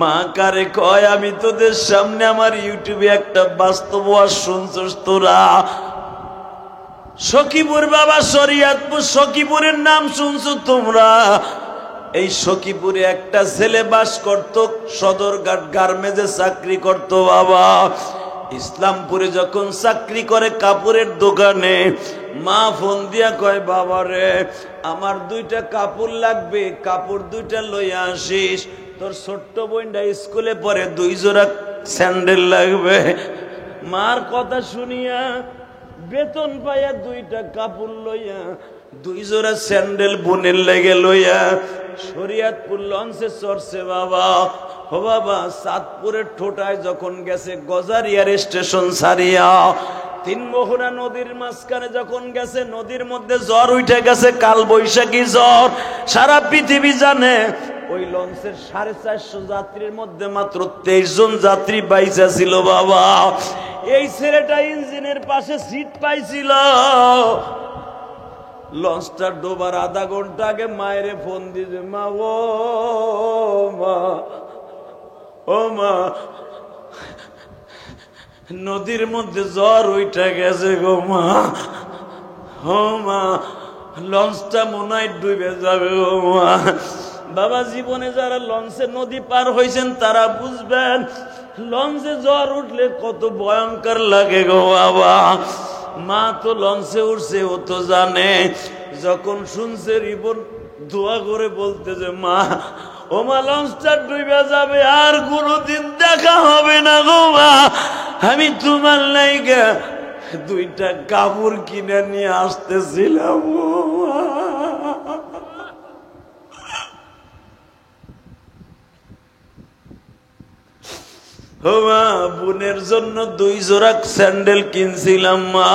মা কারে কয়, আমি তোদের সামনে আমার ইউটিউবে একটা বাস্তব ওয়াজ শুনছস তোরা। সখীপুর বাবা, শরিয়াতপুর সখীপুরের নাম শুনছো তোমরা? এই সখীপুরে একটা ছেলে বাস করত, সদরঘাট গার্মেন্টসে চাকরি করত বাবা। ইসলামপুরে যখন চাকরি করে কাপড়ের দোকানে, মা ফোন দিয়া কয়, বাবা রে আমার 2টা কাপড় লাগবে, কাপড় 2টা লইয়া আসিস। তোর ছোট্ট বোনটা স্কুলে পড়ে, 2 জোড়া স্যান্ডেল লাগবে। মার কথা শুনিয়া বেতন পাইয়া 2টা কাপড় লইয়া, 2 জোড়া স্যান্ডেল বোনের লেগে লইয়া শরিয়াতপুর লঞ্চে চড়ছে বাবা। ও বাবা, চাঁদপুরের ঠোঁটায় যখন গেছে, গজারিয়ার স্টেশন ছাড়িয়া 3 মোহনা নদীর মাঝখানে যখন গেছে, নদীর মধ্যে জ্বর উঠে গেছে, কাল বৈশাখী জ্বর। সারা পৃথিবী জানে ওই লঞ্চের 450 যাত্রীর মধ্যে মাত্র 23 জন যাত্রী বাইচা ছিল বাবা। এই ছেলেটা ইঞ্জিনের পাশে সিট পাইছিল। লঞ্চটা ডোবার আধা ঘন্টা আগে মায়েরে ফোন দিয়েছে, মা ও মা, ও মা, নদীর মধ্যে জ্বর উঠে গেছে গো মা, ও মা, লঞ্চটা মনে হয় ডুবে যাবে ও মা। বাবা, জীবনে যারা লঞ্চে নদী পার হয়েছেন তারা বুঝবেন লঞ্চে জ্বর উঠলে কত ভয়ঙ্কর লাগে গো বাবা। মা তো লঞ্চে উঠছে, ও তো জানে। যখন শুনছে রিপন দোয়া করে বলতেছে, মা ও মা, লঞ্চটা ডুবে যাবে, আর কোনোদিন দেখা হবে না গো মা। আমি তোমার লাইগা 2টা কাপড় কিনে নিয়ে আসতেছিলাম ও মা। ও মা, বোনের জন্য 2 জোড়া স্যান্ডেল কিনছিলাম মা।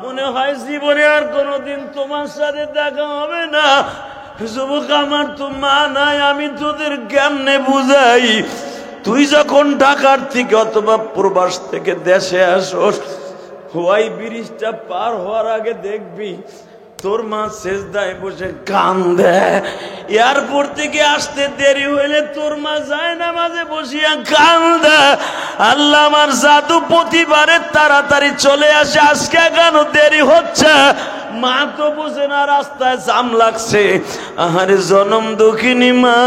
মনে হয় জীবনে আর কোনোদিন তোমার সাথে দেখা হবে না। যুবক, আমার তো মা নাই, আমি তোদের কেমনে বুঝাই? তুই যখন ঢাকার থেকে অথবা প্রবাস থেকে দেশে আসোস, হোয়াই ব্রিজটা পার হওয়ার আগে দেখবি তোর মা সেজদায় বসে কান্দে। এয়ারপোর্ট থেকে আসতে দেরি হইলে তোর মা যায় না মাঝে বসিয়া কান্দে। আল্লাহ, আমার জাদু প্রতিবারে তাড়াতাড়ি চলে আসে, আজকে কেন দেরি হচ্ছে? মা তো বুঝে না, রাস্তায় জাম লাগছে। আহারে জনম দুঃখিনী মা,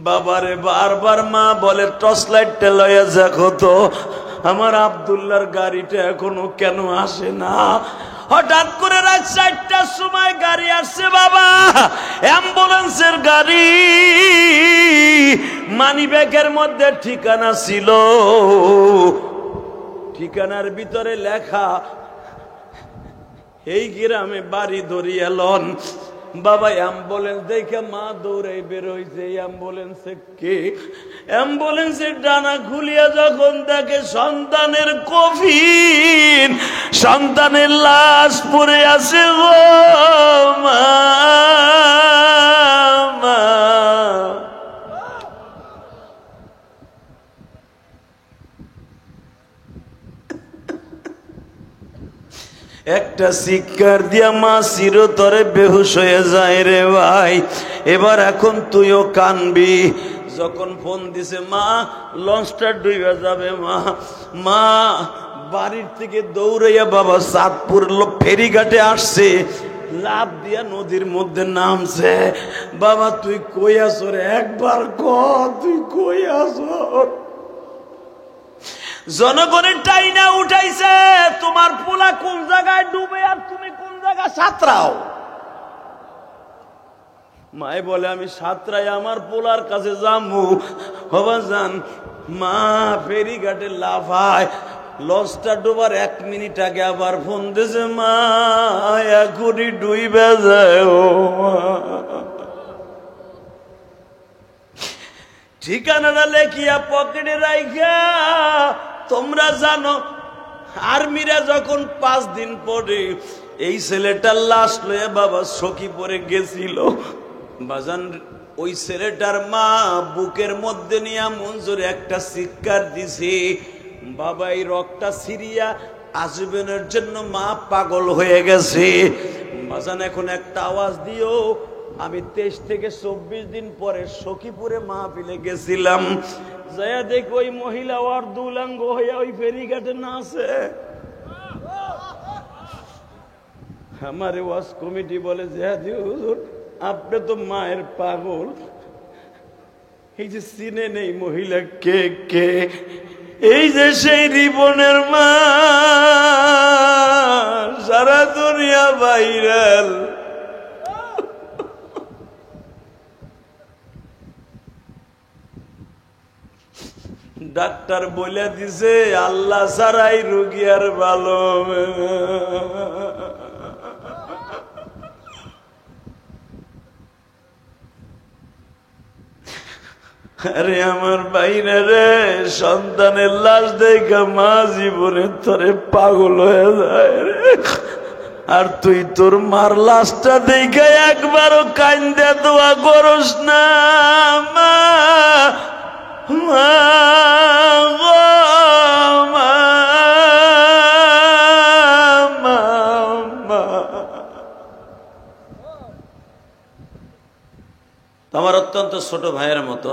বাবারে বারবার মা বলে, টর্চ লাইটটা লইয়া দেখো তো আমার আব্দুল্লাহর গাড়িটা এখনো কেন আসে না। হঠাৎ করে রাত 4টার সময় গাড়ি আসছে বাবা, অ্যাম্বুলেন্সের গাড়ি। মানিব্যাগের মধ্যে ঠিকানা ছিল, ঠিকানার ভিতরে লেখা এই গ্রামে বাড়ি ধরিয়া লন। বাবা, অ্যাম্বুলেন্স দেখে মা দৌড়াই বের হইছে। অ্যাম্বুলেন্সে কে? অ্যাম্বুলেন্সের ডানা খুলিয়া যখন দেখে সন্তানের কফিন, সন্তানের লাশ পড়ে আছে গো মা। একটা চিৎকার দিয়া মা চিরতরে বেহুশ হয়ে যায় রে ভাই। এবার এখন তুইও কানবি। যখন ফোন দিছে, মা লঞ্চটা ডুবে যাবে মা, মা বাড়ির থেকে দৌড়াইয়া বাবা চাঁদপুর ফেরিঘাটে আসছে, লাফ দিয়া নদীর মধ্যে নামছে। বাবা, তুই কই আছো রে? একবার ক, তুই কই আছো? জনগণের টাইনা উঠাইছে, তোমার পোলা কোন জায়গায় ডুবে আর তুমি কোন জায়গায় সাঁতরাও। মায় বলে, আমি সাঁতরাই আমার পোলার কাছে যামু। বাবা যান, মা ফেরিঘাটে লাফায়। লঞ্চটা ডুবার 1 মিনিট আগে আবার ফোন দিয়েছে, মা এখনই ডুইবে যায় ও মা। ঠিকানাটা লেখিয়া পকেটে রাইখা, তোমরা জানো আর্মিরা যখন 5 দিন পরে এই ছেলেটার লাশ লয়ে বাবা সখীপুরে গেছিল, বাজান ওই ছেলেটার মা বুকের মধ্যে নিয়ে মঞ্জুর একটা চিৎকার দিছে। বাবা এই রক্তটা সিরিয়া আজীবনের জন্য মা পাগল হয়ে গেছে। বাজান এখন একটা আওয়াজ দিও। আমি 23 থেকে 24 দিন পরে সখীপুরে মাহফিলে গেছিলাম, যাইয়া দেখি ওই মহিলা ওর দুলাঙ্গ হইয়া ওই ফেরিঘাটে না আছে। আমার ওয়াজ কমিটি বলে যে হুজুর আপনি তো মায়ের পাগল, এই যে চিনে নেই মহিলা কে কে, এই যে সেই রিবনের মা, সারা দুনিয়া ভাইরাল। ডাক্তার বলে দিছে আল্লাহ ছাড়াই রোগী আর ভালো। আরে আমার বাইরে রে, সন্তানের লাশ দেখা মা জীবনে তোরে পাগল হয়ে যায় রে। আর তুই তোর মার লাশটা দেখে একবারও কান্দে দোয়া করস না, মা মা গো মা মা মা। আমার অত্যন্ত ছোট ভাইয়ের মতো,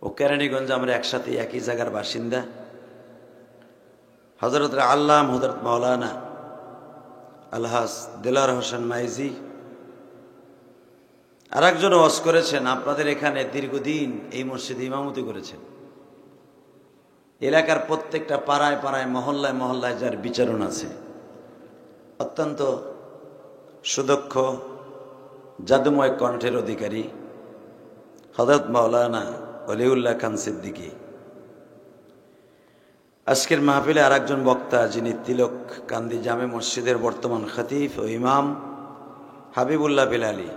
ও কেরানীগঞ্জ, আমরা একসাথে একই জায়গার বাসিন্দা। হযরত আল্লামা হযরত মাওলানা আলহাজ দেলাওয়ার হোসেন মাইজি আর একজন ওয়াজ করেছেন, আপনাদের এখানে দীর্ঘদিন এই মসজিদে ইমামতি করেছেন। এলাকার প্রত্যেকটা পাড়ায় পাড়ায় মহল্লায় মহল্লায় যার বিচারণ আছে, অত্যন্ত সুদক্ষ জাদুময় কণ্ঠের অধিকারী হযরত মাওলানা ওলিউল্লাহ খান সিদ্দিকী। আজকের মাহফিলে আর একজন বক্তা, যিনি তিলক কান্দি জামে মসজিদের বর্তমান খতিব ও ইমাম হাবিবুল্লাহ বিলালী,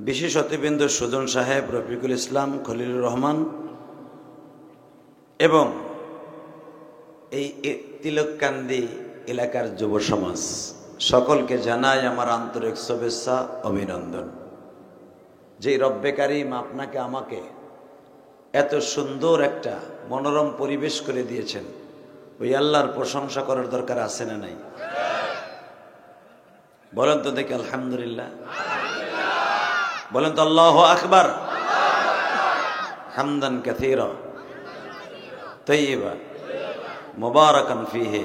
বিশেষ অতিবৃন্দ সুজন সাহেব, রফিকুল ইসলাম, খলিলুর রহমান এবং এই তিলককান্দি এলাকার যুব সমাজ, সকলকে জানাই আমার আন্তরিক শুভেচ্ছা অভিনন্দন। যেই রব্বে কারিম আপনাকে আমাকে এত সুন্দর একটা মনোরম পরিবেশ করে দিয়েছেন, ওই আল্লাহর প্রশংসা করার দরকার আছে না নাই? বলেন তো দেখি আলহামদুলিল্লাহ, বলেন তো আল্লাহু আকবার, হামদান কাসীরা তাইয়্যিবা মুবারাকান ফীহি,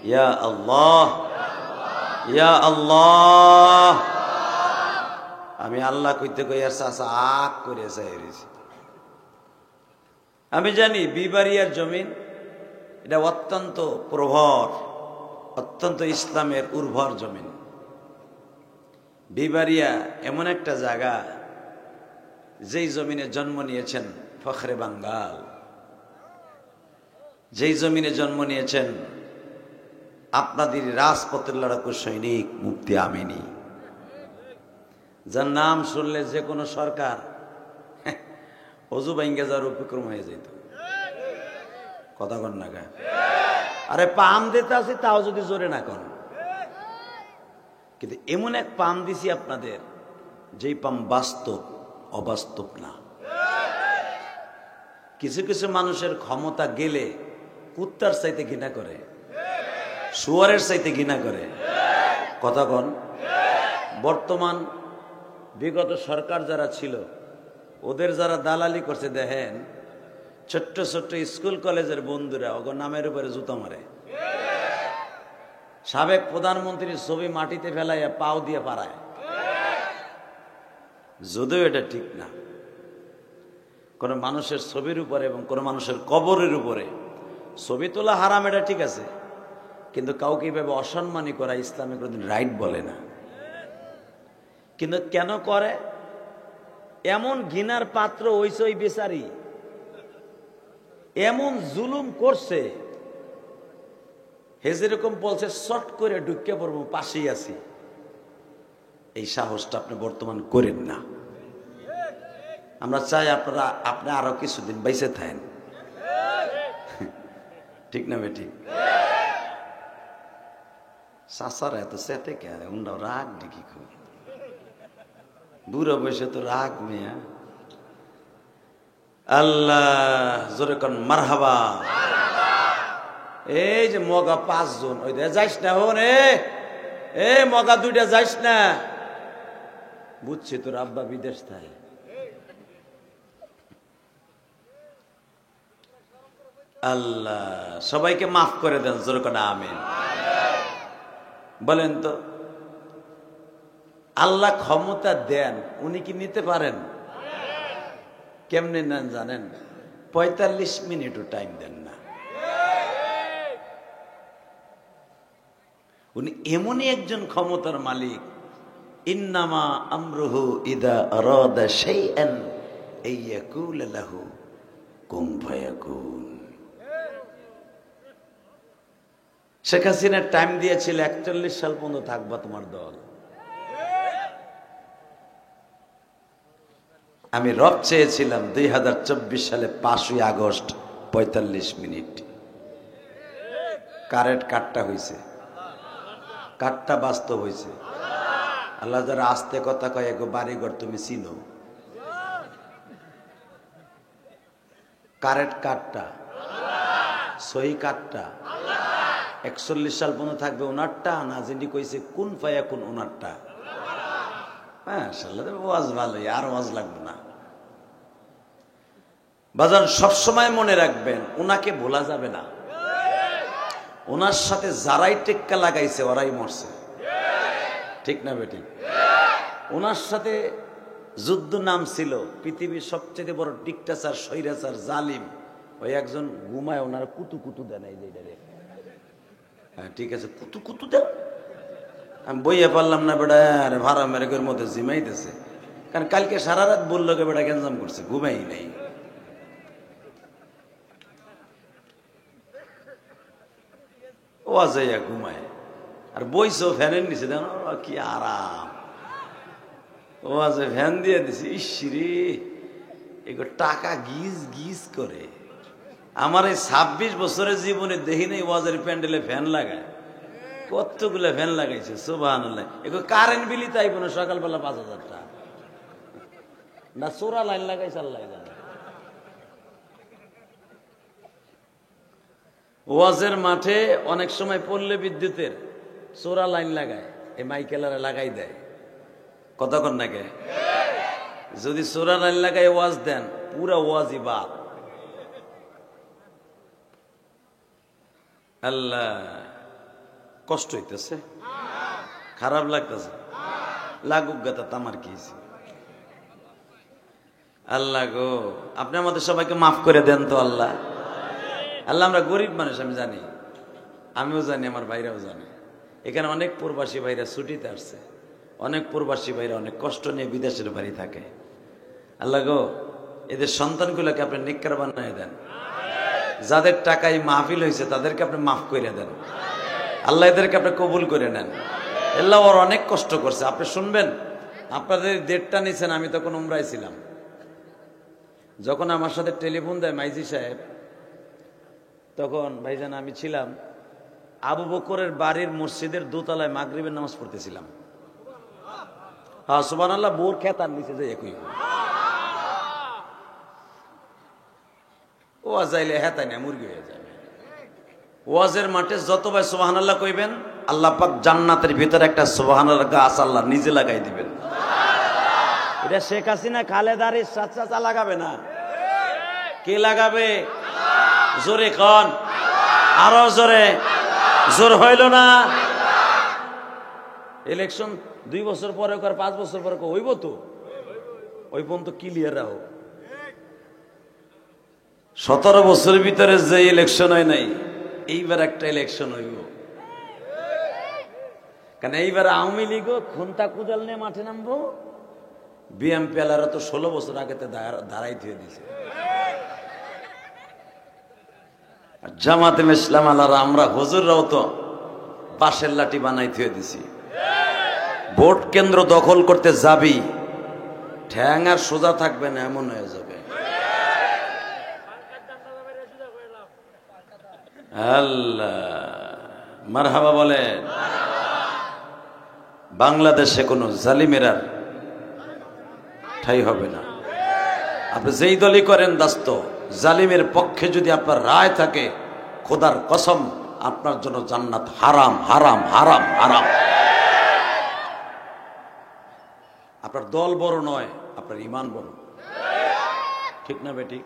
ইয়া আল্লাহ ইয়া আল্লাহ। আমি আল্লাহ কইতে কই আর চাচা আক করে চাইছি। আমি জানি বিবারিয়ার জমিন এটা অত্যন্ত প্রভর, অত্যন্ত ইসলামের উর্বর জমিন। বিবারিয়া এমন একটা জায়গা, যেই জমিনে জন্ম নিয়েছেন ফখরে বাঙ্গাল, যেই জমিনে জন্ম নিয়েছেন আপনাদের রাজপথের লড়াকু সৈনিক মুফতি আমিনী, যার নাম শুনলে যে কোনো সরকার অজু ভাঙ্গে যাওয়ার উপক্রম হয়ে যেত। কথা কন না গা? আরে পাম দিতে আছে তাও যদি জোরে না কন। কিন্তু এমন এক পাম দিছি আপনাদের, যেই পাম বাস্তব, অবাস্তব না। কিছু কিছু মানুষের ক্ষমতা গেলে কুত্তার চাইতে ঘৃণা করে, শুয়ারের চাইতে ঘৃণা করে। কথা কন? বর্তমান বিগত সরকার যারা ছিল, ওদের যারা দালালি করছে, দেখেন ছোট্ট ছোট্ট স্কুল কলেজের বন্ধুরা ওগো নামের উপরে জুতো মারে। সাবেক প্রধানমন্ত্রীর ছবি মাটিতে ফেলাইয়া পাও দিয়ে পারায়, যদিও এটা ঠিক না। কোন মানুষের ছবির উপরে এবং কোন মানুষের কবরের উপরে ছবি তোলা হারাম, এটা ঠিক আছে, কিন্তু কাউকে এইভাবে অসম্মানী করা ইসলামে কোনদিন রাইট বলে না। কিন্তু কেন করে? এমন ঘৃণার পাত্র হইছে ওই বেচারি, এমন জুলুম করছে, হে যেরকম বলছে শর্ট করে ঢুকে পড়বো, পাশেই আছি। এই সাহসটা আপনি বর্তমান করেন না। আমরা চাই আপনি আরো কিছুদিন বাইসে থাকেন। ঠিক না বেটি? চাচারা এত চেতে কে? উন্ডাও রাগ দেখি, খুব বুড়ো বয়সে তো রাগ মেয়া। আল্লাহ জোরে কন মারহাবা। এই যে মগা 5 জন, ওই যাইস না হন, এ মগা 2টা যাইস না। বুঝছি তোর আব্বা বিদেশ থাকে। আল্লাহ সবাইকে মাফ করে দেন, জোর করে আমিন বলেন তো। আল্লাহ ক্ষমতা দেন, উনি কি নিতে পারেন? কেমনে নেন জানেন? 45 মিনিটও টাইম দেন না। উনি এমনই একজন ক্ষমতার মালিক। ইন্নামা আমরুহু ইদা আরাদা শাইআন আইয়াকুল লাহু কুন ফায়াকুন। শেখ হাসিনা টাইম দিয়েছিল 41 সাল পর্যন্ত থাকবা তোমার দল। আমি রব চেয়েছিলাম 2024 সালে 5ই আগস্ট 45 মিনিট। কারেন্ট কাটটা হয়েছে, কাটটা বাস্তব হয়েছে। আল্লাহ যারা আস্তে কথা কয়, এগো বাড়িঘর তুমি চিনো। কারেন্ট কাটটা, সহি কাটটা 41 সাল পর্যন্ত থাকবে ওনারটা, না যিনি কইছে কোন ফায়া কোন ওনারটা। হ্যাঁ ওয়াজ ভালোই, আর ওয়াজ লাগবে না। বাজান সবসময় মনে রাখবেন, ওনাকে ভোলা যাবে না। ওনার সাথে যারাই টেক্কা লাগাইছে ওরাই মরছে, ঠিক না বেটি? ওনার সাথে যুদ্ধ নাম ছিল পৃথিবীর সবচেয়ে বড় ডিক্টেটর, স্বৈরাচার, জালিম। ওই একজন ঘুমায়, ওনার কুতু কুতু দেন। এই যে হ্যাঁ ঠিক আছে, কুতু কুতু দেন। আমি বইয়ে পারলাম না বেটা, আরে ভাড়া মেরেকের মধ্যে জিমাইতেছে। কারণ কালকে সারা রাত বললো কে বেটা গ্যাঞ্জাম করছে, ঘুমাই নাই। ও যাইয়া ঘুমায়, আর বইছো ফ্যানের নিচে, দেন কি আরাম। ও আছে ফ্যান দিয়ে দিছে, ইসরে এগুলো টাকা গিজ গিজ করে। আমার এই 26 বছরের জীবনে দেখি নাই ওয়াজের প্যান্ডেলে ফ্যান লাগায়। কতগুলো ফ্যান লাগাইছে, সুবহানাল্লাহ। এগুলো কারেন্ট বিলি তাইব না, সকালবেলা 5000 টাকা না, চোরা লাইন লাগাইছে আল্লাহ জানে। ওয়াজের মাঠে অনেক সময় পড়লে বিদ্যুতের চোরা লাইন লাগায়, এই মাইকেলারে লাগাই দেয়। কতক্ষণ নাকি যদি চোরা লাইন লাগাই ওয়াজ দেন, পুরা ওয়াজই বাদ। আল্লাহ কষ্ট হইতেছে, খারাপ লাগতেছে, লাগুক গাতা তামার কি। আল্লাহ গো, আপনি আমাদের সবাইকে মাফ করে দেন তো আল্লাহ। আল্লাহ আমরা গরিব মানুষ, আমি জানি, আমিও জানি, আমার ভাইরাও জানে। এখানে অনেক প্রবাসী ভাইরা ছুটিতে আসছে, অনেক প্রবাসী ভাইরা অনেক কষ্ট নিয়ে বিদেশের বাড়ি থাকে। আল্লাহ গো, এদের সন্তানগুলোকে আপনি নেককার বানায় দেন। যাদের টাকায় মাহফিল হয়েছে তাদেরকে আপনি মাফ করে দেন আল্লাহ, এদেরকে আপনি কবুল করে নেন। আল্লাহ ওর অনেক কষ্ট করছে, আপনি শুনবেন। আপনাদের ডেটটা নিয়েছেন, আমি তখন উমরায় ছিলাম। যখন আমার সাথে টেলিফোন দেয় মাইজি সাহেব, তখন ভাইজান আমি ছিলাম আবু বকরের বাড়ির মসজিদের দোতলায় মাগরিবের নামাজ পড়তেছিলাম। হ্যাঁ সুবহানাল্লাহ, বোর খেতার নিচে যে একই ওয়াজ যাইলে হেতাই না, মুরগি হয়ে যায়। ওয়াজের মাঠে যতবার সুবহানাল্লাহ কইবেন, আল্লাহ পাক জান্নাতের ভিতরে একটা সুবহানাল্লাহ গাছ আল্লাহ নিজে লাগাই দিবেন। এটা শেখ হাসিনা খালেদার চাচা লাগাবে না, কে লাগাবে? জোরে কন, আরো জোরে। জোর হইল না? ইলেকশন 2 বছর পরে কর, 5 বছর পরে হইব তো, ওই পর্যন্ত ক্লিয়ার রাখো। 17 বছরের ভিতরে যে ইলেকশন হয় নাই, এইবার একটা ইলেকশন হইব। কারণ এইবার আওয়ামী লীগও খুন্তা কুদাল নিয়ে মাঠে নামবো, বিএমপি আলারা তো 16 বছর আগে দাঁড়াই দিয়ে দিছে। জামাতে ইসলাম আলারা আমরা হুজুররাও তো বাঁশের লাঠি বানাই থুয়ে দিছি। ভোট কেন্দ্র দখল করতে যাবি, ঠ্যাং আর সোজা থাকবে না, এমন হয়ে যাবে। আল্লাহ মারহাবা বলেন। বাংলাদেশে কোনো জালিমের আর ঠাই হবে না। আপনি যেই দলই করেন দাস্ত, জালিমের পক্ষে যদি আপনার রায় থাকে, খোদার কসম আপনার জন্য জান্নাত হারাম হারাম হারাম হারাম। আপনার দল বড় নয়, আপনার ঈমান বড়, ঠিক না বেটি?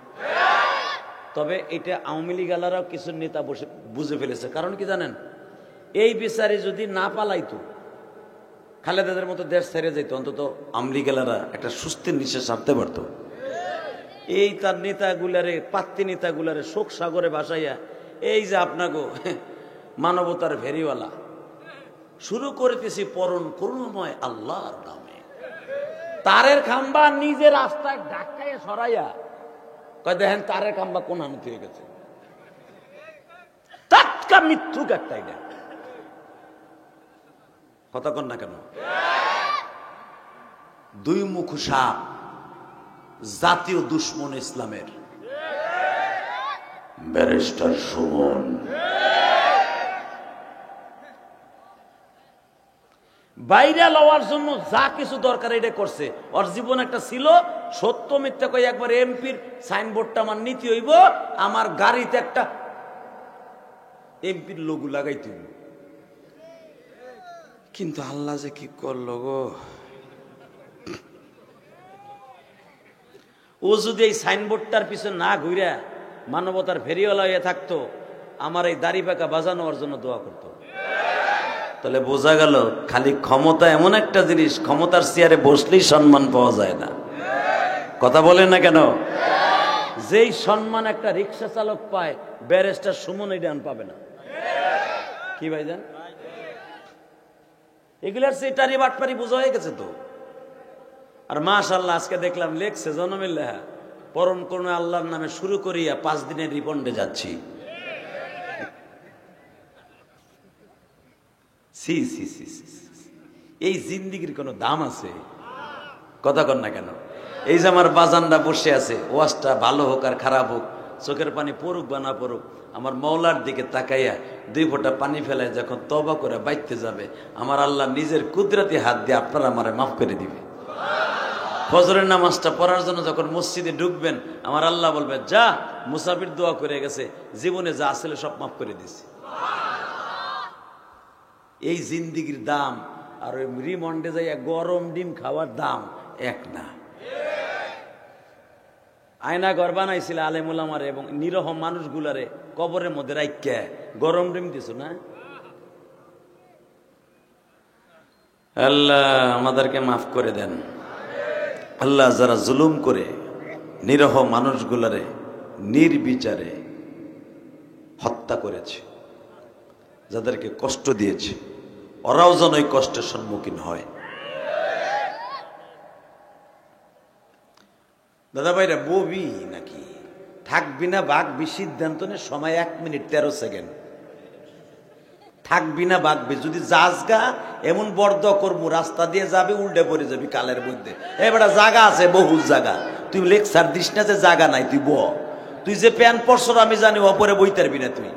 তবে এটা আওয়ামী লীগ আলারাও কিছু নেতা বসে বুঝে ফেলেছে। কারণ কি জানেন, এই বিচারে যদি না পালাইতো, খালেদাদের মতো দেশ ছেড়ে যেত, অন্তত আওয়ামী লীগ আলারা একটা সুস্থির নিঃশ্বাস ছাড়তে পারতো। এই তার নেতাগুলারে, পাত্তি নেতাগুলারে শোক সাগরে ভাসাইয়া এই যে আপনাগো মানবতার ফেরিওয়ালা শুরু করিতেছি পরণ করুণাময় আল্লাহর নামে, তারের খাম্বা নিজের রাস্তায় ধাক্কায় সরাইয়া কয় দেখেন তারের খাম্বা কোন হানি হয়ে গেছে। টাটকা মৃত্যুক একটা এটা কথা কন না কেন? দুই মুখ সাপ, জাতীয় দুশ্মন ইসলামের ব্যারিস্টার সুমন। বাইরে লওয়ার জন্য যা কিছু দরকার এটা করছে। ওর জীবন একটা ছিল সত্য মিথ্যা কই একবার এমপির সাইনবোর্ডটা আমার নীতি হইব, আমার গাড়িতে একটা এমপির লোগো লাগাইতে হইব। কিন্তু আল্লাহ যে কি করলো গো, ও যদি এই সাইনবোর্ডটার পিছনে না ঘুরে মানবতার ফেরিওয়ালা হয়ে থাকতো, আমার এই দাড়ি পাকা বাজানোর জন্য দোয়া করতো। তাহলে বোঝা গেল খালি ক্ষমতা এমন একটা জিনিস, ক্ষমতার চেয়ারে বসলেই সম্মান পাওয়া যায় না। কথা বলেন না কেন? যেই সম্মান একটা রিক্সা চালক পায়, ব্যারিস্টার সুমন এই ডান পাবে না। কি ভাইজান, এগুলার সেটারি বাটপারি বোঝা হয়ে গেছে তো। আর মাশাআল্লাহ আজকে দেখলাম লেখছে জনমের লেখা, পরম করুণা আল্লাহর নামে শুরু করিয়া 5 দিনের রিপন্ডে যাচ্ছি। সি সি সি সি, এই জিন্দিগির কোনো দাম আছে? কথা কন না কেন? এই যে আমার বাজানরা বসে আছে, ওয়াজটা ভালো হোক আর খারাপ হোক, চোখের পানি পড়ুক বা না পড়ুক, আমার মওলার দিকে তাকাইয়া 2 ফোঁটা পানি ফেলায় যখন তওবা করে বাইতে যাবে, আমার আল্লাহ নিজের কুদরতি হাত দিয়ে আপনারা আমারে মাফ করে দিবে। ফজরের নামাজটা পড়ার জন্য যখন মসজিদে ঢুকবেন, আমার আল্লাহ বলবে যা মুসাফির দোয়া করে গেছে, জীবনে যা আসলে সব মাফ করে দিছি। এই জিন্দিগির দাম আর ওই রিমন্ডে যাইয়া গরম ডিম খাওয়ার দাম এক না। আয়না ঘর বানাইছিল আলেমুল আমারে এবং নিরহ মানুষগুলারে কবরের মধ্যে রাইখা গরম ডিম দিছ না। আল্লাহ আমাদেরকে মাফ করে দেন। আল্লাহ যারা জুলুম করে নিরহ মানুষগুলারে নির্বিচারে হত্যা করেছে, যাদেরকে কষ্ট দিয়েছে, ওরাও যেন এই কষ্টের সম্মুখীন হয়। দাদা ভাইরা ববি নাকি থাকবি না বাঘবি, সিদ্ধান্ত নে, সময় 1 মিনিট 13 সেকেন্ড। থাকবি না বাঘবি, যদি যাস গা এমন বর্দ করবো, রাস্তা দিয়ে যাবে উল্টে পড়ে যাবি কালের মধ্যে। এবারে জায়গা আছে, বহু জায়গা, তুই লেকচার দিস না যে জায়গা নাই, তুই তুই যে প্যান্ট পরছর আমি জানি, অপরে বইতে পারবি না তুই।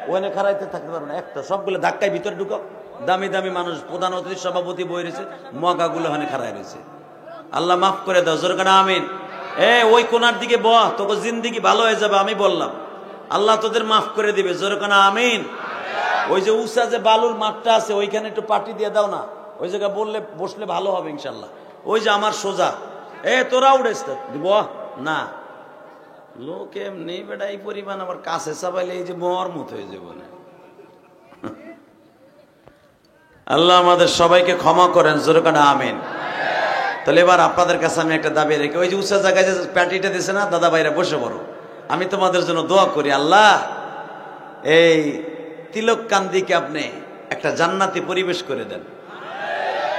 ওখানে খারাইতে থাকতে পারবো না একটা, সবগুলো ধাক্কায় ভিতরে ঢুকো। দামি দামি মানুষ, প্রধান অতিথি সভাপতি বই রয়েছে, মগাগুলো ওখানে খারাই রয়েছে। আল্লাহ মাফ করে দাও, জোর করে আমিন। ওই কোনার দিকে তোকে জিন্দিগি ভালো হয়ে যাবে, আমি বললাম আল্লাহ তোদের মাফ করে দিবে, জোর করে আমিন। ওই যে উষা যে বালুর মাঠটা আছে, ওইখানে একটু পার্টি দিয়ে দাও না, ওই জায়গায় বসলে ভালো হবে ইনশাল্লাহ। ওই যে আমার সোজা, তোরা উড়েছ দিব না, লোক এমনি বেটা এই পরিমাণ আমার কাছে চাপাইলে এই যে মর মত হয়ে যাবো না। আল্লাহ আমাদের সবাইকে ক্ষমা করেন, জোরে কানা আমিন। তাহলে এবার আপনাদের কাছে আমি একটা দাবি রেখে, ওই যে উঁচা জায়গায় যে প্যান্টিটা দিছে না, দাদা ভাইরা বসে পড়ো, আমি তোমাদের জন্য দোয়া করি। আল্লাহ এই তিলক কান্দিকে আপনি একটা জান্নাতি পরিবেশ করে দেন।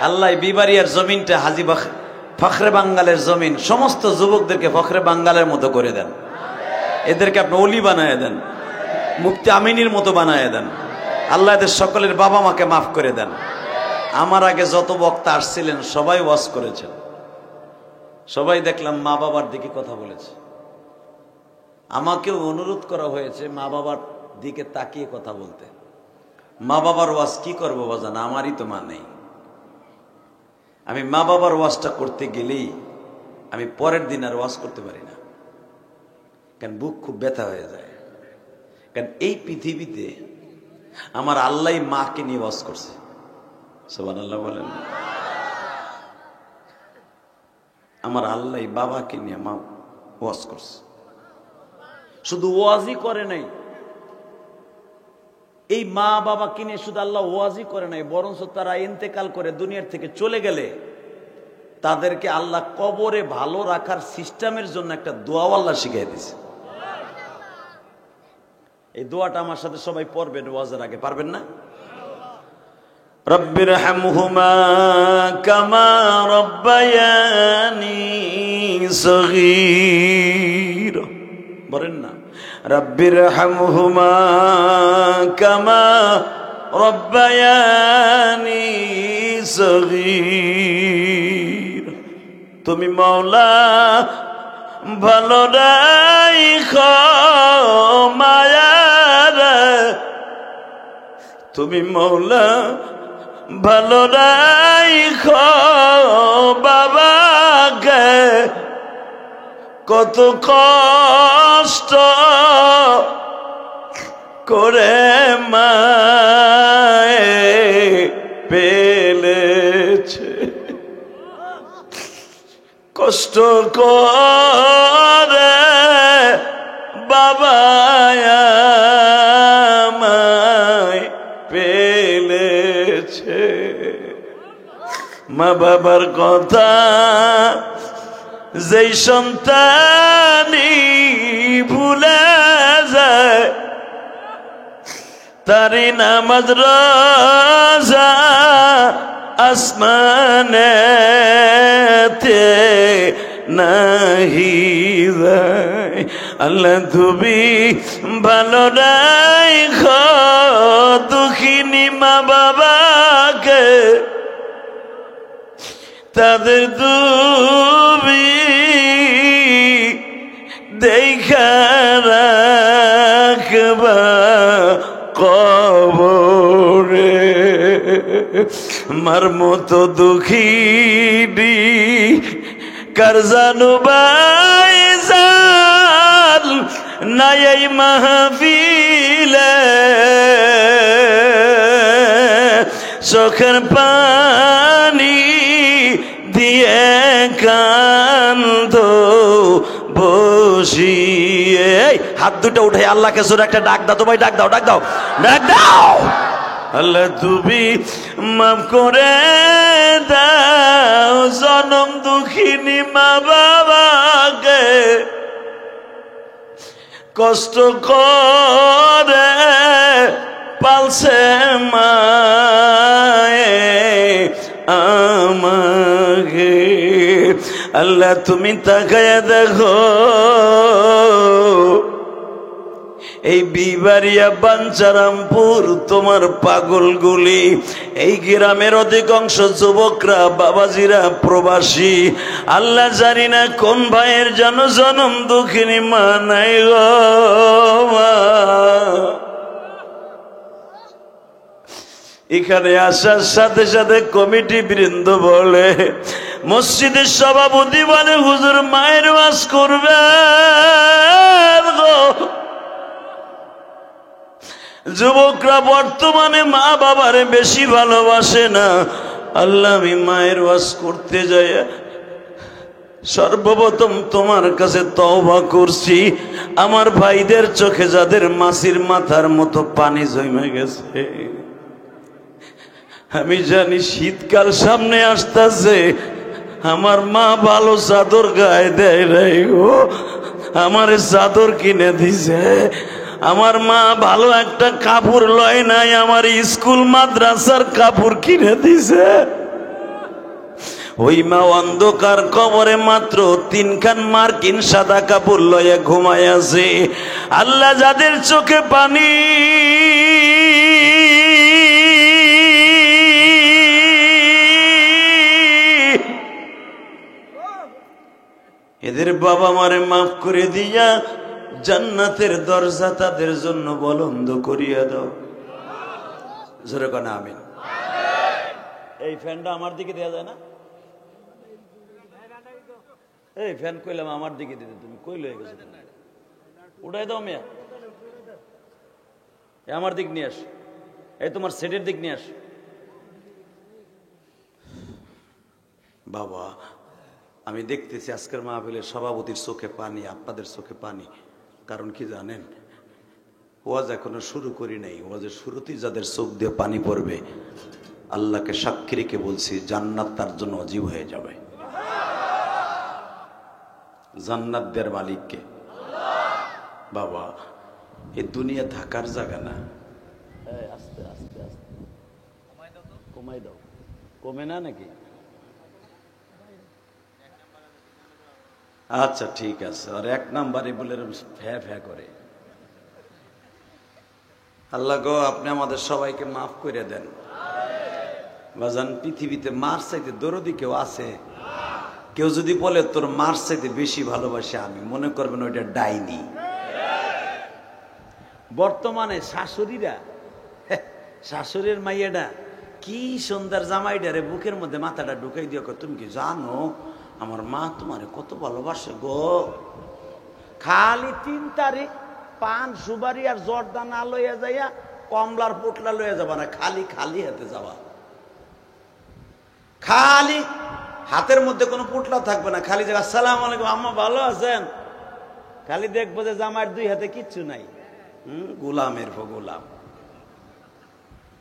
আল্লাহ বিবারিয়ার জমিনটা হাজি ফখরে বাঙ্গালের জমিন, সমস্ত যুবকদেরকে ফখরে বাঙ্গালের মতো করে দেন। এদেরকে আপনি অলি বানায় দেন, মুফতি আমিনীর মতো বানায় দেন। আল্লাহ এদের সকলের বাবা মাকে মাফ করে দেন। আমার আগে যত বক্তা আসছিলেন সবাই ওয়াজ করেছেন, সবাই দেখলাম মা বাবার দিকে কথা বলেছে। আমাকেও অনুরোধ করা হয়েছে মা বাবার দিকে তাকিয়ে কথা বলতে। মা বাবার ওয়াজ কি করবো বাজান, আমারই তো মা নেই। আমি মা বাবার ওয়াজটা করতে গেলেই আমি পরের দিন আর ওয়াজ করতে পারি না। কেন বুক খুব ব্যথা হয়ে যায়। কারণ এই পৃথিবীতে আমার আল্লাহ মাকে নিয়ে ওয়াজ করছে, সুবহানাল্লাহ বলেন। আমার আল্লাহ বাবাকে নিয়ে মা ওয়াজ করছে। শুধু ওয়াজই করে নাই, এই মা বাবাকে নিয়ে শুধু আল্লাহ ওয়াজই করে নাই, বরঞ্চ তারা ইন্তেকাল করে দুনিয়ার থেকে চলে গেলে তাদেরকে আল্লাহ কবরে ভালো রাখার সিস্টেমের জন্য একটা দোয়া আল্লাহ শিখিয়ে দিয়েছে। এই দোয়াটা আমার সাথে সবাই পড়বেন ওয়াজের আগে, পারবেন না? রব্বির হামহুমা কামা রব্বায়ানি সগীর, বলেন না? রব্বির হামহুমা কামা রব্বায়ানি সগীর। তুমি মওলা ভালো রাখো মায়ার, তুমি মওলা ভালো রাখো বাবাকে, কত কষ্ট করে মায়ে পেলেছে, কষ্ট করে বাবা আমায় পেলেছে। মা বাবার কথা যেই সন্তানই ভুলে যায়, তারি নামাজ রোজা আসমানেতে নাহি যায়। আল্লাহ তুমি ভালো রাখো দুঃখিনী মা বাবাকে, তাদের তুমি দেখা রাখবা কবরে। মার মতো দুঃখিনী কার জানু বাইজাল নাই এই মাহফিলে, চোখের পানি দিয়ে কান্দ বসিয়ে। হাত দুটো উঠে আল্লাহকে জোরে একটা ডাক দাও তো ভাই, ডাক দাও, ডাক দাও, ডাক দাও। আল্লাহ তুমি মাফ করে দাও জনম দুঃখিনী মা বাবাকে, কষ্ট করে পালছে মায়ে আমাকে। আল্লাহ তুমি তাকায়া দেখো এই বিবারিয়া বাঞ্চারামপুর তোমার পাগলগুলি, এই গ্রামের অধিকাংশ যুবকরা বাবাজিরা প্রবাসী। আল্লাহ জানি না কোন ভাইয়ের যেন জনম দুঃখিনী মা নাই গো মা। এখানে আসার সাথে সাথে কমিটি বৃন্দ বলে, মসজিদের সভাপতি বলে হুজুর মায়ের ওয়াজ করবে গো। যুবকরা বর্তমানে মা বাবারে বেশি ভালোবাসে না। আল্লাহ আমি মায়ের ওয়াজ করতে যাই সর্বপ্রথম তোমার কাছে তওবা করছি, আমার ভাইদের চোখে যাদের মাছির মাথার মতো পানি জমে গেছে, আমি জানি শীতকাল সামনে আসতেছে, আমার মা ভালো চাদর গায়ে দেয় নাই গো, আমার চাদর কিনে দিছে। আমার মা ভালো একটা কাপড় লয় নাই, আমার স্কুল মাদ্রাসার কাপড় কিনে দিছে। ওই মা অন্ধকার কবরে মাত্র 3 খান মার্কিন সাদা কাপড় লয়ে ঘুমায় আছে। আল্লাহ যাদের চোখে পানি এদের বাবা মারে মাফ করে দিয়া জান্নাতের দরজা তাদের জন্য বলন্দ করিয়া দাও। জোরে কোন আমিন। এই ফ্যানটা আমার দিকে দেয়া যায় না? এই ফ্যান কইলাম আমার দিকে দিতে, তুমি কই লয়ে গেছো? উঠাই দাও মেয়া, আমার দিক নিয়ে আস, এই তোমার সেটের দিক নিয়ে আস। বাবা আমি দেখতেছি আজকের মাহফিলের সভাপতির চোখে পানি, আপনাদের চোখে পানি। কারণ কি জানেন, ওয়াজ এখনো শুরু করি নাই, ওয়াজের শুরুতেই যাদের চোখ দিয়ে পানি পড়বে, আল্লাহকে সাক্ষী রেখে বলছি জান্নাত তার জন্য অজীব হয়ে যাবে। জান্নাত দেয়ার মালিককে বাবা, এ দুনিয়া থাকার জায়গা না। আস্তে আস্তে আস্তে কমাই দাও, কমে না নাকি? আচ্ছা ঠিক আছে। আর এক নাম্বারে বলে ফ্যা ফ্যা করে। আল্লাহ গো আপনি আমাদের সবাইকে মাফ করে দেন। বাজান পৃথিবীতে মার চাইতে দরদি কেউ আছে? কেউ যদি বলে তোর মার চাইতে বেশি ভালোবাসে আমি, মনে করবেন ওইটা ডাইনি। বর্তমানে শাশুড়িরা, শাশুড়ির মাইয়াটা কি সুন্দর জামাইডারে বুকের মধ্যে মাথাটা ঢুকাই দিয়ে, তুমি কি জানো আমার মা তোমারে কত ভালোবাসে গো? খালি 3 তারিখ পান সুবারি আর জর্দা না লইয়া যাইয়া কমলার পোটলা লইয়া যাবা না, খালি খালি হাতে যাবা। খালি হাতের মধ্যে কোনো পোটলা থাকবে না, খালি যাবে আসসালামু আলাইকুম আম্মা ভালো আছেন। খালি দেখবো যে জামাইয়ের 2 হাতে কিচ্ছু নাই। গোলামের গোলাম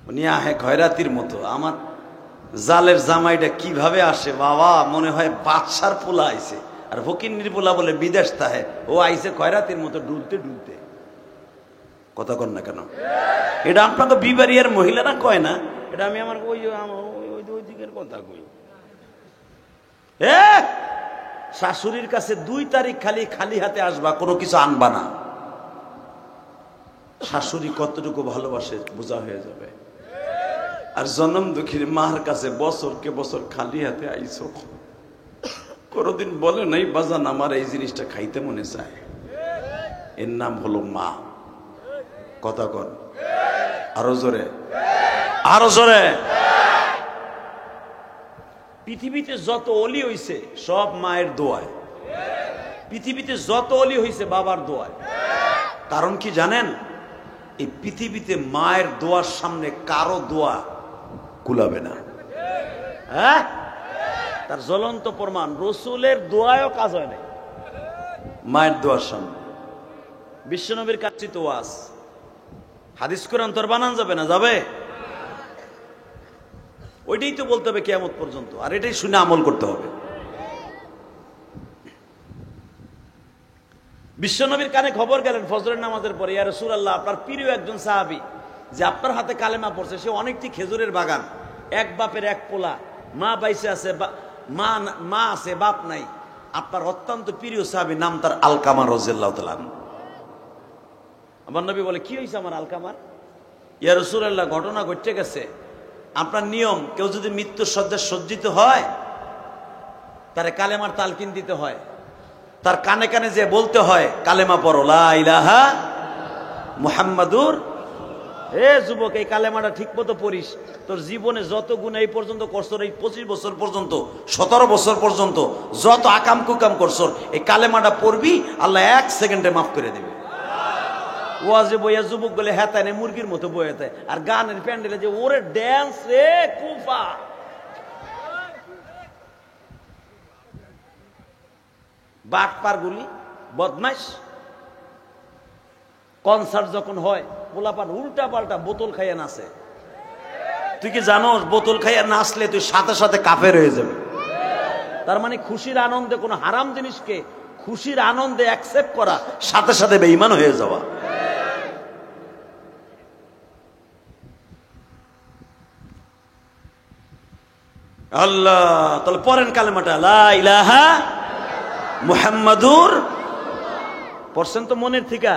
উনি আহে খয়রাতির মতো। আমার জালের জামাইটা কিভাবে আসে বাবা, মনে হয় বাদশার পোলা আইছে, আর ফকিন্নির পোলা বলে বিদেশ তাহে, ও আইছে খয়রাতির মতো ডুলতে ডুলতে। কথা কন না কেন? এটা আপনাকে বিবাড়িয়ার মহিলারা কয় না, এটা আমি আমার ওই দিকের কথা কই। শাশুড়ির কাছে 2 তারিখ খালি খালি হাতে আসবা, কোনো কিছু আনবা না। শাশুড়ি কতটুকু ভালোবাসে বোঝা হয়ে যাবে। আর জনম দুঃখীর মার কাছে বছরকে বছর খালি হাতে আইছো, কোনদিন বলে নাই বাজান আমার এই জিনিসটা খাইতে মনে চায়। এর নাম হলো মা। কথা কন আরো জোরে, আরো জোরে। পৃথিবীতে যত অলি হইছে সব মায়ের দোয়ায়, পৃথিবীতে যত অলি হইছে বাবার দোয়ায়। কারণ কি জানেন, এই পৃথিবীতে মায়ের দোয়ার সামনে কারো দোয়া কুলাবে না। হ্যাঁ, তার জ্বলন্ত প্রমাণ, রসুলের দোয়ায়ও কাজ হয় নাই মায়ের দোয়ার সামনে। বিশ্বনবীর কাছে তো ওয়াজ হাদিস কোরআন তোর বানান যাবে না? যাবে। ওইটাই তো বলতে হবে কিয়ামত পর্যন্ত, আর এটাই শুনে আমল করতে হবে। বিশ্বনবীর কানে খবর গেলেন ফজরের নামাজের পরে, ইয়া রাসূলুল্লাহ আপনার প্রিয় একজন সাহাবী যে আপনার হাতে কালেমা পড়ছে, সে অনেকটি খেজুরের বাগান, এক বাপের এক পোলা, মা বাইসে আছে, মা আছে বাপ নাই, আপনার অত্যন্ত প্রিয় সাহাবী, নাম তার আলকামা রাদিয়াল্লাহু তাআলা। আমার নবী বলে কি হয়েছে আমার আলকামার? ইয়া রাসূলুল্লাহ ঘটনা ঘটে গেছে, আপনার নিয়ম কেউ যদি মৃত্যুর শয্যায় সজ্জিত হয় তারে কালেমার তালকিন দিতে হয়, তার কানে কানে যে বলতে হয় কালেমা পড়ো লা ইলাহা মুহাম্মাদুর। হে যুবক, এই কালেমাটা ঠিক মতো পড়িস, তোর জীবনে যত গুনাহ এই পর্যন্ত করছর, এই 25 বছর পর্যন্ত, 17 বছর পর্যন্ত যত আকাম কুকাম করছর, এই কালেমাটা পড়বি, আল্লাহ 1 সেকেন্ডে মাফ করে দেবে। ওয়াজে বইয়া যুবক বলে হেতায় নেই, মুরগির মতো বয়ে দেয়, আর গানের প্যান্ডেলে যে ওরে ড্যান্স রে কুফা। বাটপার গুলি বদমাইশ। কনসার্ট যখন হয় পোলাপান উল্টা পাল্টা বোতল খাইয়া নাচে। তুই কি জানোস বোতল খাইয়া নাচলে তুই সাথে সাথে কাফের হয়ে যাবে? তার মানে খুশির আনন্দে কোনো হারাম জিনিসকে খুশির আনন্দে অ্যাকসেপ্ট করা, সাথে সাথে বেঈমান হয়ে যাওয়া। আল্লাহ, তাহলে পড়েন কালেমাটা লা ইলাহা মুহাম্মাদুর। পড়ছেন তো মনের থেকে?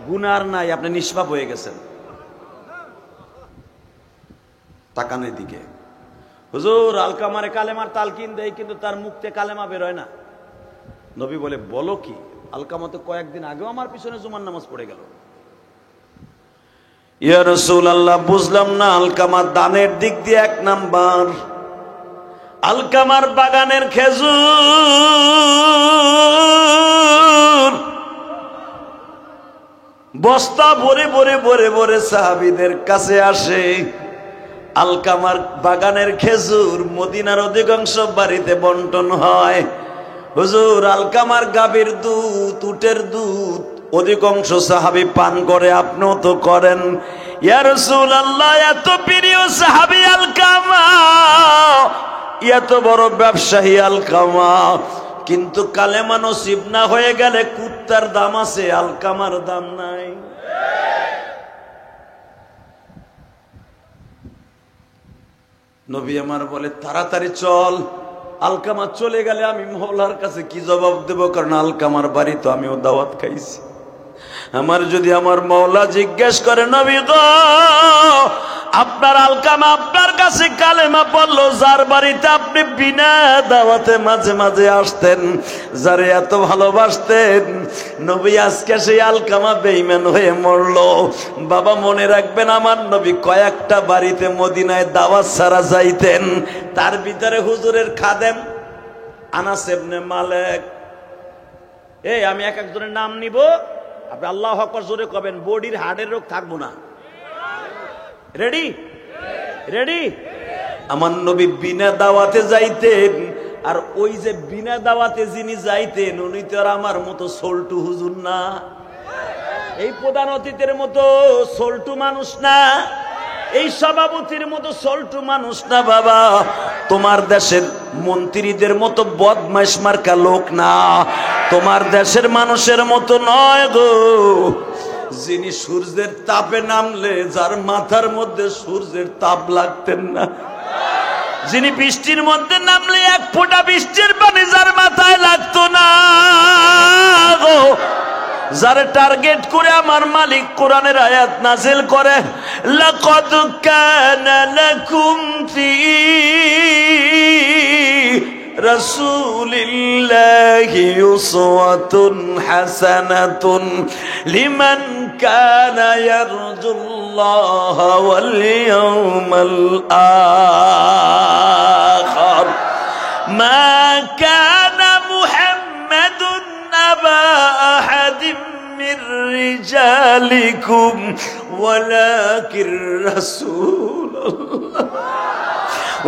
গুনার নাই, আপনি নিষ্পাপ হয়ে গেছেন। তাকানের দিকে হুজুর আলকামারে কালেমার তালকিন দেয়, কিন্তু তার মুখ থেকে কালেমা বেরোয় না। নবী বলে বলো কি, আলকামা তো কয়েকদিন আগেও আমার পিছনে জুমার নামাজ পড়ে গেল। ইয়া রাসূলুল্লাহ বুঝলাম না, আলকামার দানের দিক দিয়ে 1 নাম্বার, আলকামার বাগানের খেজুর বস্তা ভরে ভরে ভরে ভরে সাহাবীদের কাছে আসে। আলকামার বাগানের খেজুর মদিনার অধিকাংশ বাড়িতে বন্টন হয়। হুজুর, আলকামার গাভীর দুধ, উটের দুধ অধিকাংশ সাহাবী পান করে, আপনিও তো করেন। ইয়া রাসূলুল্লাহ, এত প্রিয় সাহাবী আলকামা, এত বড় ব্যবসায়ী আলকামা, কিন্তু কালেমা নসিব না হয়ে গেলে কুত্তার দাম আছে, আলকামার দাম নাই। নবী আমার বলে, তাড়াতাড়ি চল। আলকামা চলে গেলে আমি মওলার কাছে কি জবাব দেব? কারণ আলকামার বাড়ি তো আমিও দাওয়াত খাইছি। আমার যদি আমার মওলা জিজ্ঞেস করে, নবী গো, আপনার আলকামা আপনার কাছে কালেমা পড়লো, যার বাড়িতে আপনি বিনা দাওয়াতে মাঝে মাঝে আসতেন, যারে এত ভালোবাসতেন, নবী আজকে সেই আলকামা বেঈমান হয়ে মরলো। বাবা মনে রাখবেন, আমার নবী কয়েকটা বাড়িতে মদিনায় দাওয়াত ছাড়া যাইতেন। তার ভিতরে হুজুরের খাদেম আনাস ইবনে মালিক। এই আমি এক একজনের নাম নিব, আপনি আল্লাহু আকবার জোরে কবেন, বডির হাড়ের রোগ থাকবো না। রেডি? রেডি? আমার নবী বিনা দাওয়াতে যাইতেন, আর ওই যে বিনা দাওয়াতে যিনি যাইতেন উনি তো আর আমার মতো সল্টু হুজুর না, এই প্রধান অতিথির মতো সল্টু মানুষ না, এই সভাপতির মতো সল্টু মানুষ না বাবা। তোমার দেশের মন্ত্রীদের মতো বদমাইশ মার্কা লোক না, তোমার দেশের মানুষের মতো নয় গো, যিনি সূর্যের তাপে নামলে যার মাথার মধ্যে সূর্যের তাপ লাগতেন না, যিনি বৃষ্টির মধ্যে নামলে এক ফোঁটা বৃষ্টির পানি যার মাথায় লাগতো না গো, যারা টার্গেট করে আমার মালিক কোরআনের আয়াত নাযিল করে, লাকাদ কানা লাকুম ফি রাসূলিল্লাহি উসওয়াতুন হাসানাতুন লিমান কানা ইয়ারজুল্লাহা ওয়াল ইয়াওমাল আখির মা কানা মুহাম্মাদুন আবা আহাদিম মির রিজালিকুম ওয়ালাকির রাসূলুল্লাহ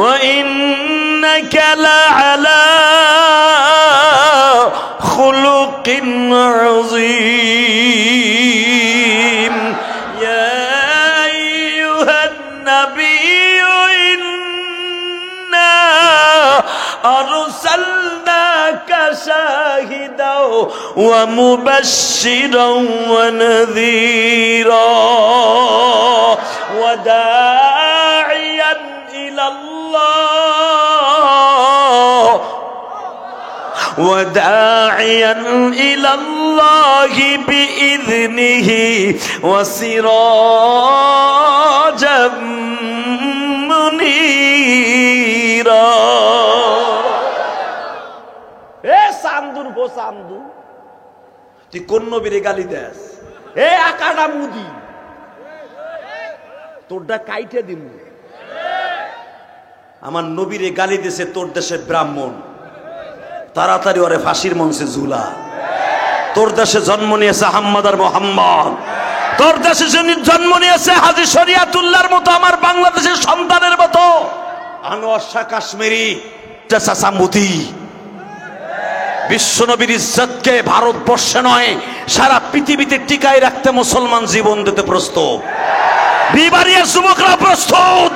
ওয়া ইন্নাকা লাআলা খুলুকিন আযীম ইয়া আইয়ুহান নাবিয়্যু ইন্না আরসালনাকা শাহিদাও ওয়া মুবাশশিরাও ওয়া নাযীরা ওয়া দা'iয়ান ইলাল্লাহ وداعيا إلى الله بإذنه وسراجا منيرا এ চান্দুর গো চান্দু, তুই কোন নবীরে গালি দেস? এ আকাডা মুদি, তোরটা কাইটে দিন। আমার নবীরে গালি দিছে তোর দেশে ব্রাহ্মণ, তাড়াতাড়ি ওরে ফাঁসির মঞ্চে ঝুলা। তোর দেশে জন্ম নিয়েছে আহমদ আর মোহাম্মদ, তোর দেশে জন্ম নিয়েছে হাজী শরিয়াতুল্লাহর মতো আমার বাংলাদেশের সন্তানের মতো আনোয়ার শাহ কাশ্মীরি চাচামুদি। বিশ্বনবীর ইজ্জতকে ভারতবর্ষে নয় সারা পৃথিবীতে টিকায় রাখতে মুসলমান জীবন দিতে প্রস্তুত, বিবারিয়ার যুবকরা প্রস্তুত।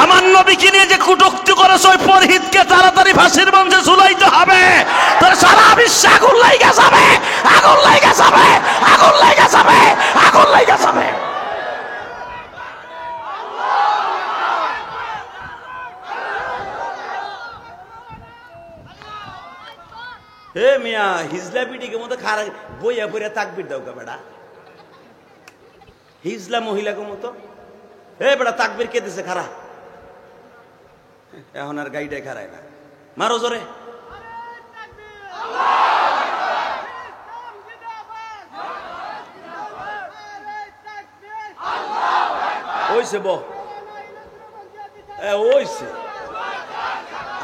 আমার নবীকে নিয়ে যে কুটুক্তি করেছে ওই পরহিতকে তাড়াতাড়ি ফাঁসির মঞ্চে ঝুলাইতে হবে, তোর সারা বিশ্বে আগুন লাইগা যাবে, আগুন লাইগা যাবে, আগুন লাইগা যাবে, আগুন লাইগা যাবে। হে মিয়া, হিজলা পিটিকে মতো খারাপ বইয়া বইয়া তাকবির দাও কা বেটা, হিজলা মহিলাকে মতো। হে বেটা তাকবির কে দিছে খারা? এখন আর গাইটাই খারায় না, মারো জোরে। ওইছে ব ওইছে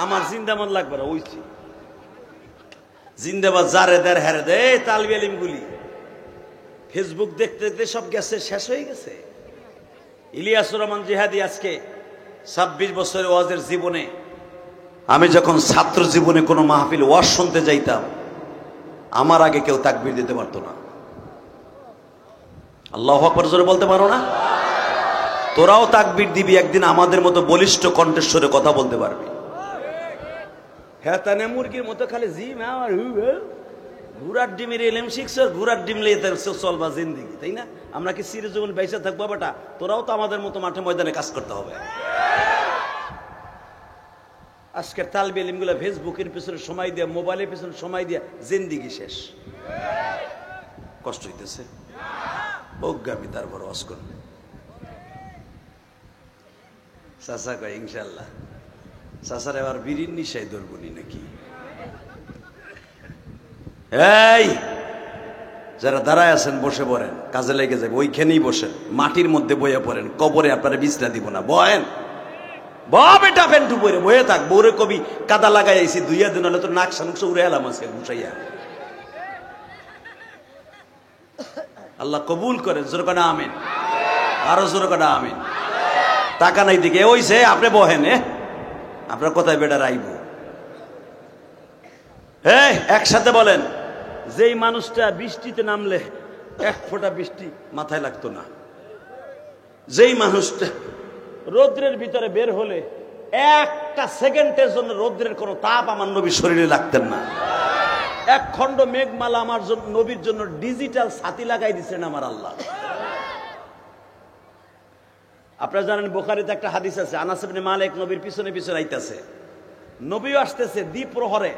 আমার জিন্দাবাদ লাগবে না, ওইছে জিন্দাবাদ যারে দের হেরে দে তালবি আলিম গুলি ফেসবুক দেখতে দেখতে সব গেছে, শেষ হয়ে গেছে। ইলিয়াসুর রহমান জিহাদি আজকে 26 বছরের ওয়াজের জীবনে, আমি যখন ছাত্র জীবনে কোনো মাহফিল ওয়াজ শুনতে যাইতাম, আমার আগে কেউ তাকবীর দিতে পারতো না। আল্লাহু আকবার জোরে বলতে পারো না? তোরাও তাকবীর দিবি, একদিন আমাদের মতো বলিষ্ঠ কণ্ঠস্বরে কথা বলতে পারবি। হ্যাঁ, তানে মুরগির মতো খালি জি আমার ঘুরার ডিমের এলেম শিখছো, ঘুরার ডিম লিয়ে চলবা জিন্দিগি, তাই না? আমরা কি চির জীবন বেঁচে থাকবো বেটা? তোরাও তো আমাদের মতো মাঠে ময়দানে কাজ করতে হবে। আজকের তালবে ইলমগুলো ফেসবুকের পিছনে সময় দিয়া, মোবাইলের পিছনে সময় দিয়া জিন্দিগি শেষ। কষ্ট হইতেছে, অজ্ঞামী, তারপর ওয়াজ করবে। চাচা কয় ইনশাল্লাহ। চাচার এবার বিড়ির নিশাই ধরবনি নাকি? এই যারা দাঁড়ায় আছেন বসে পড়েন, কাজে লেগে যাবে, ওইখানেই বসেন, মাটির মধ্যে বইয়া পড়েন, কবরে আপনারা বিছনা দিব না, বয়েন। বেটা ফেন্টু বইরে বয়ে থাক, বউরে কবি কাদা লাগাই আইছি, দুইয়া দিন হলে তো নাক সানুকসে উড়ে এলাম আজকে ঘুষাইয়া। আল্লাহ কবুল করেন, জোর কানা আমিন, আরো জোর কানা আমিন। টাকা নাই দিকে ওইছে, আপনি বহেন, আপনার কোথায় বেটা রাইব? হ্যাঁ, একসাথে বলেন, যেই মানুষটা বৃষ্টিতে নামলে এক ফোঁটা বৃষ্টি মাথায় লাগতো না, যেই মানুষটা রৌদ্রের ভিতরে বের হলে একটা সেকেন্ডের জন্য রৌদ্রের কোনো তাপ আমার নবীর শরীরে লাগতেন না, এক খণ্ড মেঘমালা আমার নবীর জন্য ডিজিটাল ছাতি লাগাই দিচ্ছেন আমার আল্লাহ। আপনারা জানেন বুখারীতে একটা হাদিস আছে, আনাস ইবনে মালিক নবীর পিছনে পিছনে আইতাছে, নবীও আসতেছে, দ্বীপ প্রহরে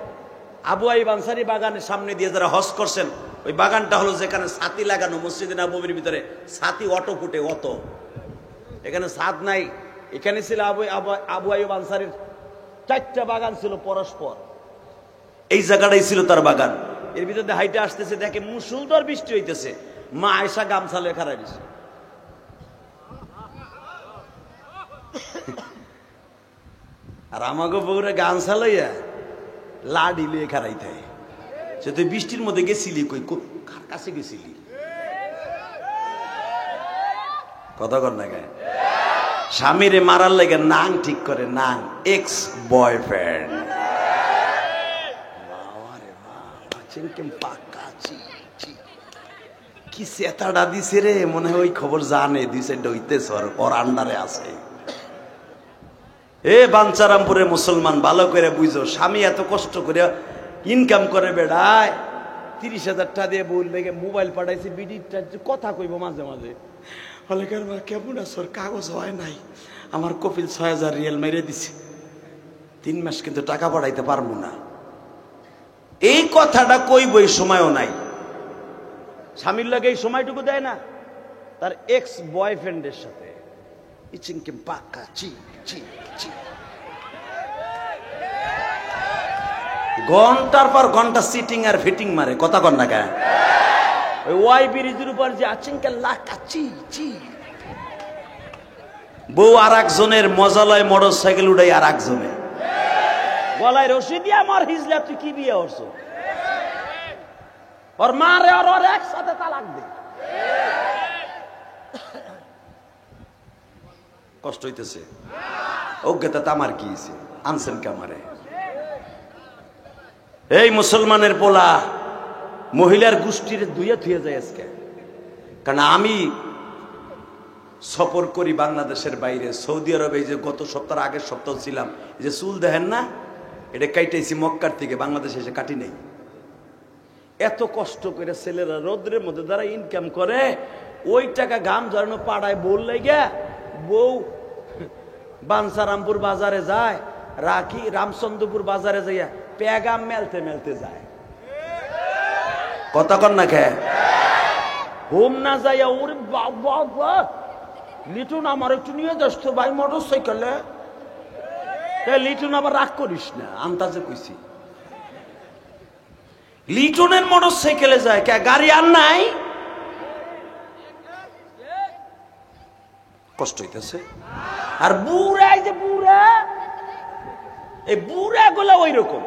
আবু আইয়ুব আনসারী বাগানের সামনে দিয়ে যারা হজ করছেন, ওই বাগানটা হলো যেখানে ছাতি লাগানো, মসজিদে নববীর ভিতরে ছাতি অটো ফুটে, অত এখানে ছাদ নাই। এখানে ছিল আবু আইয়ুব আনসারীর 4টা বাগান ছিল পরস্পর, এই জায়গাটাই ছিল তার বাগান। এর ভিতরে হাইটে আসতেছে, দেখে মুষলধারে বৃষ্টি হইতেছে, মা আয়েশা গামছা লয়ে খাড়াই দিছে। আর আমাকে বউরে গামছা লইয়া লাডি লিয়ে খাড়াইতে, সে তুই বৃষ্টির মধ্যে গেছিলি, কই কার কাছে গেছিলি? কথা কর না গায়ে। স্বামীরে মারার লাগে নাং ঠিক করে, নাং এক্স বয়ফ্রেন্ড। কি সেতাটা দিছে রে, মনে হয় ওই খবর জানে, দিছে ডইতেছে, ওর আন্ডারে আছে। এ বাঞ্চারামপুরের মুসলমান, ভালো করে বুঝো, স্বামী এত কষ্ট করে ইনকাম করে বেড়ায়, 30,000 টাকা দিয়ে বই লেগে মোবাইল পাঠাইছে, বিডিটা কথা কইব মাঝে মাঝে, কেমন আছো, কাগজ হয় নাই, আমার কপিল 6,000 রিয়াল মেরে দিছে, 3 মাস কিন্তু টাকা পাঠাইতে পারবো না। এই কথাটা কইব, এই সময়ও নাই। স্বামীর লাগে এই সময়টুকু দেয় না, তার এক্স বয়ফ্রেন্ডের সাথে ইচিংকে পাকা চি চি চি, ঘন্টার পর ঘন্টা সিটিং আর ফিটিং মারে। কথা কর না কেন? ওই ওয়াই ব্রিজের উপর যে আচিংকে লাকা চি চি, বউ আর একজনের মজালয় মোটর সাইকেল উড়াই আর একজনে গলায় রশি দিয়ে আমার হিজলা, তুই কি বিয়ে করছো? ওর মারে ওর একসাথে তালাক দে। কষ্ট হইতেছে, অজ্ঞতা তামার কি হয়েছে, আনছেন কামারে। এই মুসলমানের পোলা মহিলার গোষ্ঠীর ধুয়ে ধুয়ে যায় আজকে। কারণ আমি সফর করি বাংলাদেশের বাইরে, সৌদি আরবে। এই যে গত সপ্তাহ, আগের সপ্তাহ ছিলাম, এই যে চুল দেখেন না, এটা কাইটাইছি মক্কার থেকে, বাংলাদেশে এসে কাটি নাই। এত কষ্ট করে ছেলেরা রোদ্রের মধ্যে যারা ইনকাম করে, ওই টাকা ঘাম ঝরানো পাড়ায় বল লেগে বউ বাঞ্চারামপুর বাজারে যায়, রাখি রামচন্দ্রপুর বাজারে যাইয়া পেগাম মেলতে মেলতে যায়। কথা কর না খে, হোম না যাইয়া ওরে বাবা লিটন আমার একটু নিয়ে যাস তো ভাই মোটর সাইকেলে। লিটন আবার রাগ করিস না, আন্দাজে কইছি। লিটনের মোটর সাইকেলে যায়, কে গাড়ি আর নাই? কষ্ট হইতেছে। আর বুড়া, এই যে বুড়া, এই বুড়া গুলা ওই রকম,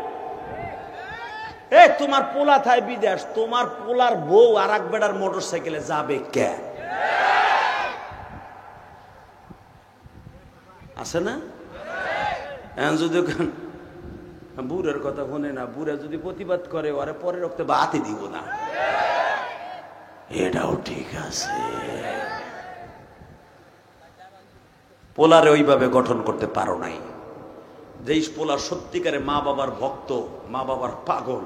এই তোমার পোলা থাই বিদেশ, তোমার পোলার বউ আর এক বেটার মোটর সাইকেলে যাবে কে? আছে না? এখন যদি বুড়ের কথা শুনে না, বুড়া যদি প্রতিবাদ করে ওরে পরে রক্তে বাতি দিব না, এটাও ঠিক আছে। পোলারে ওইভাবে গঠন করতে পারো নাই। যেই পোলা সত্যিকারে মা বাবার ভক্ত, মা বাবার পাগল,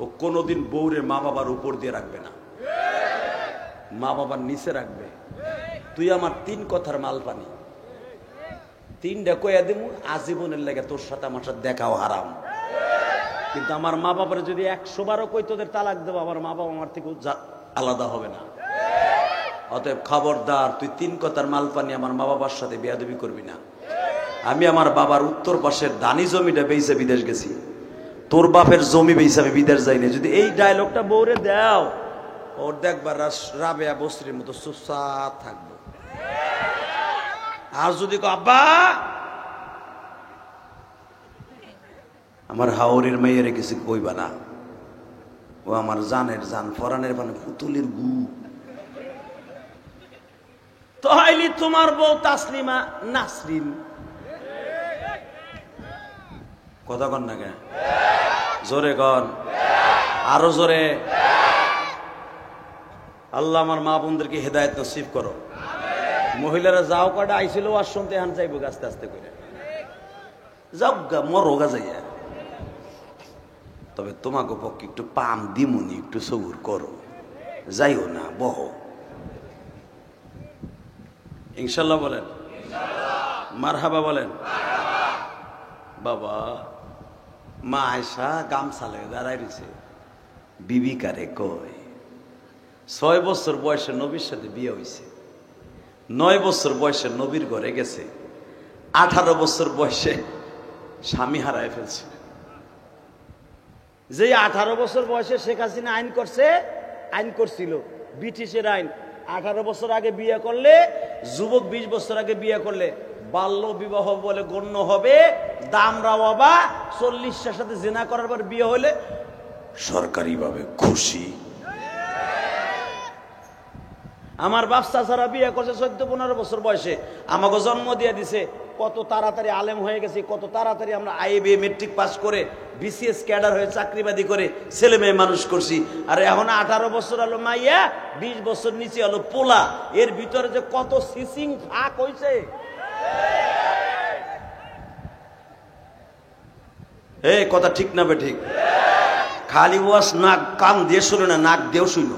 ও কোনোদিন বউরে মা বাবার উপর দিয়ে রাখবে না, মা বাবার নিচে রাখবে। তুই আমার 3 কথার মাল পানি, 3টা কইয়া দিমু, আজীবনের লেগে তোর সাথে আমার সাথে দেখাও হারাম। কিন্তু আমার মা বাবার যদি 100 বারও কই তোদের তালাক দেবো, আমার মা বাবা আমার থেকে আলাদা হবে না। অতএব খবরদার, তুই 3 কথার মাল পানি আমার মা বাবার সাথে বেয়াদবি করবি না। আমি আমার বাবার উত্তর পাশের দানি জমিটা বেইছে বিদেশ গেছি, তোর বাপের জমি বেইছে আমি বিদেশ যাইনি। যদি এই ডায়লগটা বউরে দাও, ওর দেখবার রাবেয়া বস্ত্রীর মতো চুপচাপ থাকবো। আর যদি আব্বা আমার হাওরের মেয়েরে কিছু কইবা না, ও আমার জানের জান, ফরানের মানে পুতুলের গু। তাহলে তোমার বউ তাসলিমা নাসরিন, কথা কন না কেন? জোরে কন, আরো জোরে। আল্লাহ আমার মা বোনদেরকে হেদায়েত নসিব করো। মহিলারা যাও কটা আইছিল আর শুনতে হান চাইবো আস্তে আস্তে করে যাও গা, মরো গা যাইয়া। তবে তোমাকে পক্ষে একটু পাম দিমুনি, একটু সবুর করো, যাইও না, বহ। ইনশাল্লাহ বলেন, মারহাবা বলেন। বাবা মা আয়সা গামছা লাগে দাঁড়াই রয়েছে, বিবি কারে কয় 6 বছর বয়সে নবীর সাথে বিয়ে হয়েছে, 9 বছর বয়সে নবীর ঘরে গেছে, 18 বছর বয়সে স্বামী হারায় ফেলছে। যে 18 বছর বয়সে শেখ হাসিনা আইন করছিল, ব্রিটিশের আইন। 18 বছর আগে বিয়ে করলে, যুবক 20 বছর আগে বিয়ে করলে বাল্য বিবাহ বলে গণ্য হবে। দামরা বাবা 40টার সাথে জেনা করার পর বিয়ে হলে সরকারিভাবে খুশি। আমার বাপসা ছাড়া বিয়ে করছে 14-15 বছর বয়সে, আমাকে জন্ম দিয়ে দিছে। কত তাড়াতাড়ি আলেম হয়ে গেছি, কত তাড়াতাড়ি আমরা আইএ মেট্রিক পাস করে বিসিএস ক্যাডার হয়ে চাকরিবাদী করে ছেলে মেয়ে মানুষ করছি। আর এখন 18 বছর হলো মাইয়া, 20 বছর নিচে হলো পোলা। এর ভিতরে যে কত সিসিং ফাঁক হয়েছে। এই কথা ঠিক না বে ঠিক? খালি ওয়াস নাক কান দিয়ে শুনো না, নাক দিয়েও শুনো।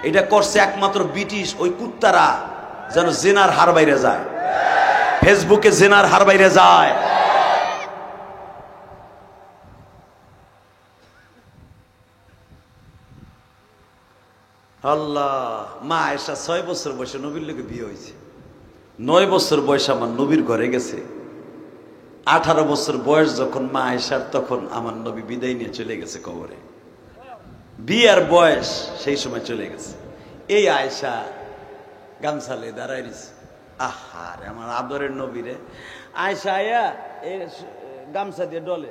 এটা করছে একমাত্র ব্রিটিশ। ওই কুত্তারা যেন জেনার হার বাইরে যায়, ফেসবুকে জেনার হার বাইরে যায়। আল্লাহ, মা আয়েশা 6 বছর বয়সে নবীর লোকে বিয়ে হয়েছে, 9 বছর বয়সে আমার নবীর ঘরে গেছে। 18 বছর বয়স যখন মা আয়েশার, তখন আমার নবী বিদায় নিয়ে চলে গেছে কবরে। বিয়ার বয়স সেই সময় চলে গেছে। এই আয়েশা গামছালে দাঁড়াই দিছে। আহারে আমার আদরের নবীরে। আয়েশা আয়া এই গামছা দিয়ে ডলে,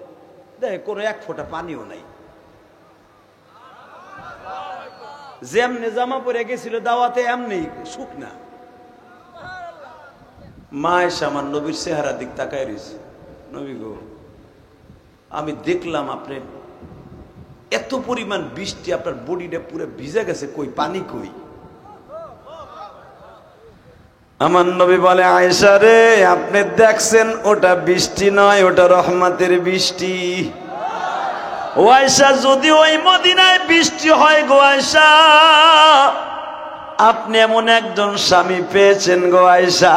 দেখে কোনো 1 ফোঁটা পানিও নাই। যেমনি জামা পরে গেছিল দাওয়াতে, এমনি শুকনা। মা আয়েশা আমার নবীর চেহারা দিক তাকায় রয়েছে। নবী গো, আমি দেখলাম আপনি এত পরিমাণ বৃষ্টি, আপনার বডিটা পুরো ভিজে গেছে, কই পানি কই? আমার নবী বলে, আয়েশা রে, আপনি দেখছেন ওটা বৃষ্টি নয়, ওটা রহমতের বৃষ্টি। ও আয়েশা, যদি ওই মদিনায় বৃষ্টি হয় গো আয়েশা, আপনি এমন একজন স্বামী পেয়েছেন গো আয়েশা,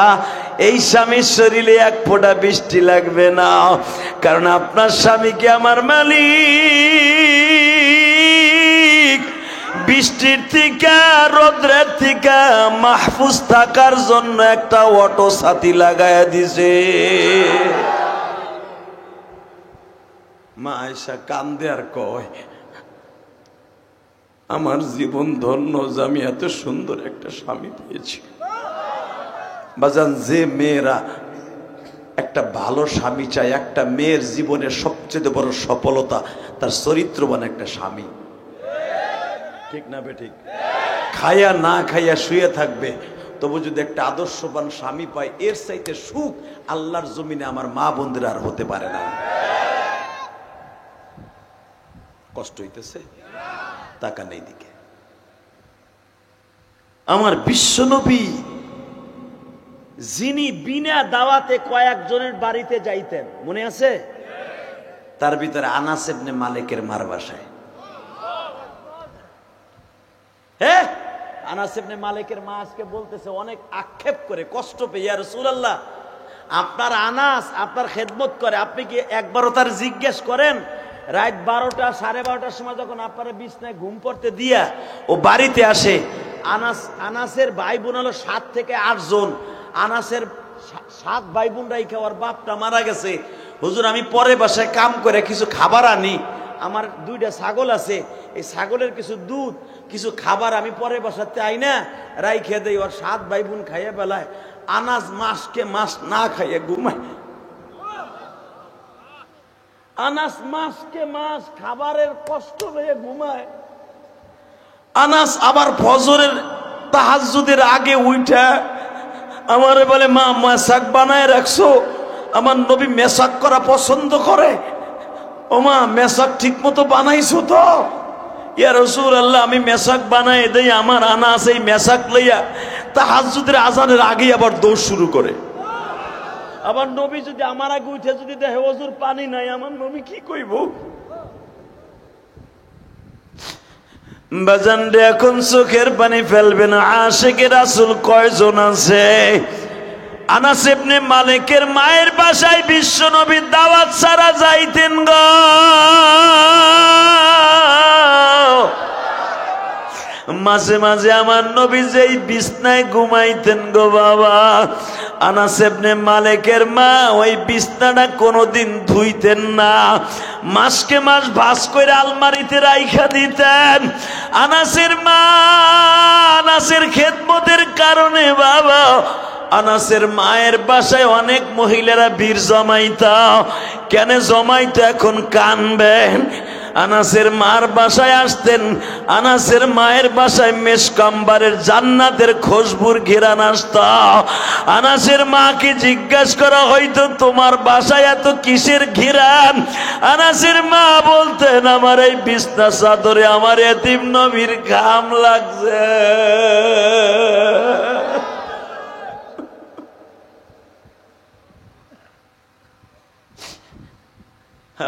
এই স্বামীর শরীরে 1 ফোঁটা বৃষ্টি লাগবে না। কারণ আপনার স্বামীকে আমার মালিক বৃষ্টির থেকে, রোদ্রের থেকে মাহফুজ থাকার জন্য একটা অটো ছাতি লাগায়া দিছে। মা আয়েশা কান্দে আর কয়, আমার জীবন ধন্য যে আমি এত সুন্দর একটা স্বামী পেয়েছি। বাজান, যে মেয়েরা একটা ভালো স্বামী চাই। একটা মেয়ের জীবনের সবচেয়ে বড় সফলতা তার চরিত্রবান একটা স্বামী, ঠিক না বেঠিক? খাইয়া না খাইয়া শুয়ে থাকবে, তবু যদি একটা আদর্শবান স্বামী পায়, এর চাইতে সুখ আল্লাহর জমিনে আমার মা বোনদের আর হতে পারে না। কষ্ট হইতেছে? তাকান এই দিকে। আমার বিশ্বনবী যিনি বিনা দাওয়াতে কয়েকজনের বাড়িতে যাইতেন, মনে আছে? তার ভিতরে আনাস ইবনে মালিকের মার বাসায়। হ্যাঁ, আনাস ইবনে মালিকের মা আজকে বলতেছে অনেক আক্ষেপ করে, কষ্ট পেয়ে, ইয়া রাসূলুল্লাহ, আপনার আনাস আপনার খেদমত করে, আপনি কি একবারও তার জিজ্ঞেস করেন? রাত 12টা 12:30টার সময় যখন আপনারা বিছনায় ঘুম পড়তে দিয়া ও বাড়িতে আসে, আনাসের ভাই বোন হলো 7 থেকে 8 জন। আনাসের 7 ভাই বোন রাইখা ওর বাপটা মারা গেছে। হুজুর, আমি পরে বাসায় কাম করে কিছু খাবার আনি, আমার 2টা ছাগল আছে, এই ছাগলের কিছু দুধ কিছু খাবার আমি পরে বাসাতে আই না রাইখে দেই, ওর 7 ভাই বোন খাইয়ে বেলায়। আনাস মাসকে মাস না খাইয়ে ঘুমায়। আনাস মাসকে মাস খাবারের কষ্ট হয়ে ঘুমায়। আনাস আবার ফজরের তাহাজ্জুদের আগে উঠা আমারে বলে, মা মেসাক বানায় রাখছো? আমার নবী মেসাক করা পছন্দ করে। ও মা, মেসাক ঠিক মতো বানাইছো তো? ইয়া রাসূলুল্লাহ, আমি মেসাক বানাই দেই। আমার আনাস এই মেসাক লইয়া তাহাজ্জুদের আজানের আগে আবার দৌড় শুরু করে। আবার নবী যদি আমার আগে উঠে যদি দেখে হুজুর পানি নাই, আমার নবী কি কইব? বাজান রে, এখন চোখের পানি ফেলবে না। আশিকে রাসূল কয়জন আছে? আনাস ইবনে মালিকের মায়ের বাসায় বিশ্ব নবী দাওয়াত ছাড়া যাইতেন গো। মাঝে মাঝে আমার নবী যেই বিছনায় ঘুমাইতেন গো বাবা, আনাস ইবনে মালিকের মা ওই বিছনাটা কোনোদিন ধুইতেন না। মাসকে মাস ভাঁজ করে আলমারিতে রাইখা দিতেন। আনাসের মা আনাসের খেদমতের কারণে বাবা, আনাসের মায়ের বাসায় অনেক মহিলারা ভিড় জমাইতো। কেন জমাইতো এখন কানবেন? আনাসের মার বাসায় আসতেন। আনাসের মায়ের বাসায় মেশকাম্বারের জান্নাতের খুশবুর ঘেরান আসতো। আনাসের মাকে জিজ্ঞাসা করা হয়তো, তোমার বাসায় এত কিসের ঘেরান? আনাসের মা বলতেন, আমার এই বিছনা চাদরে আমার এতিম নবীর ঘাম লাগছে।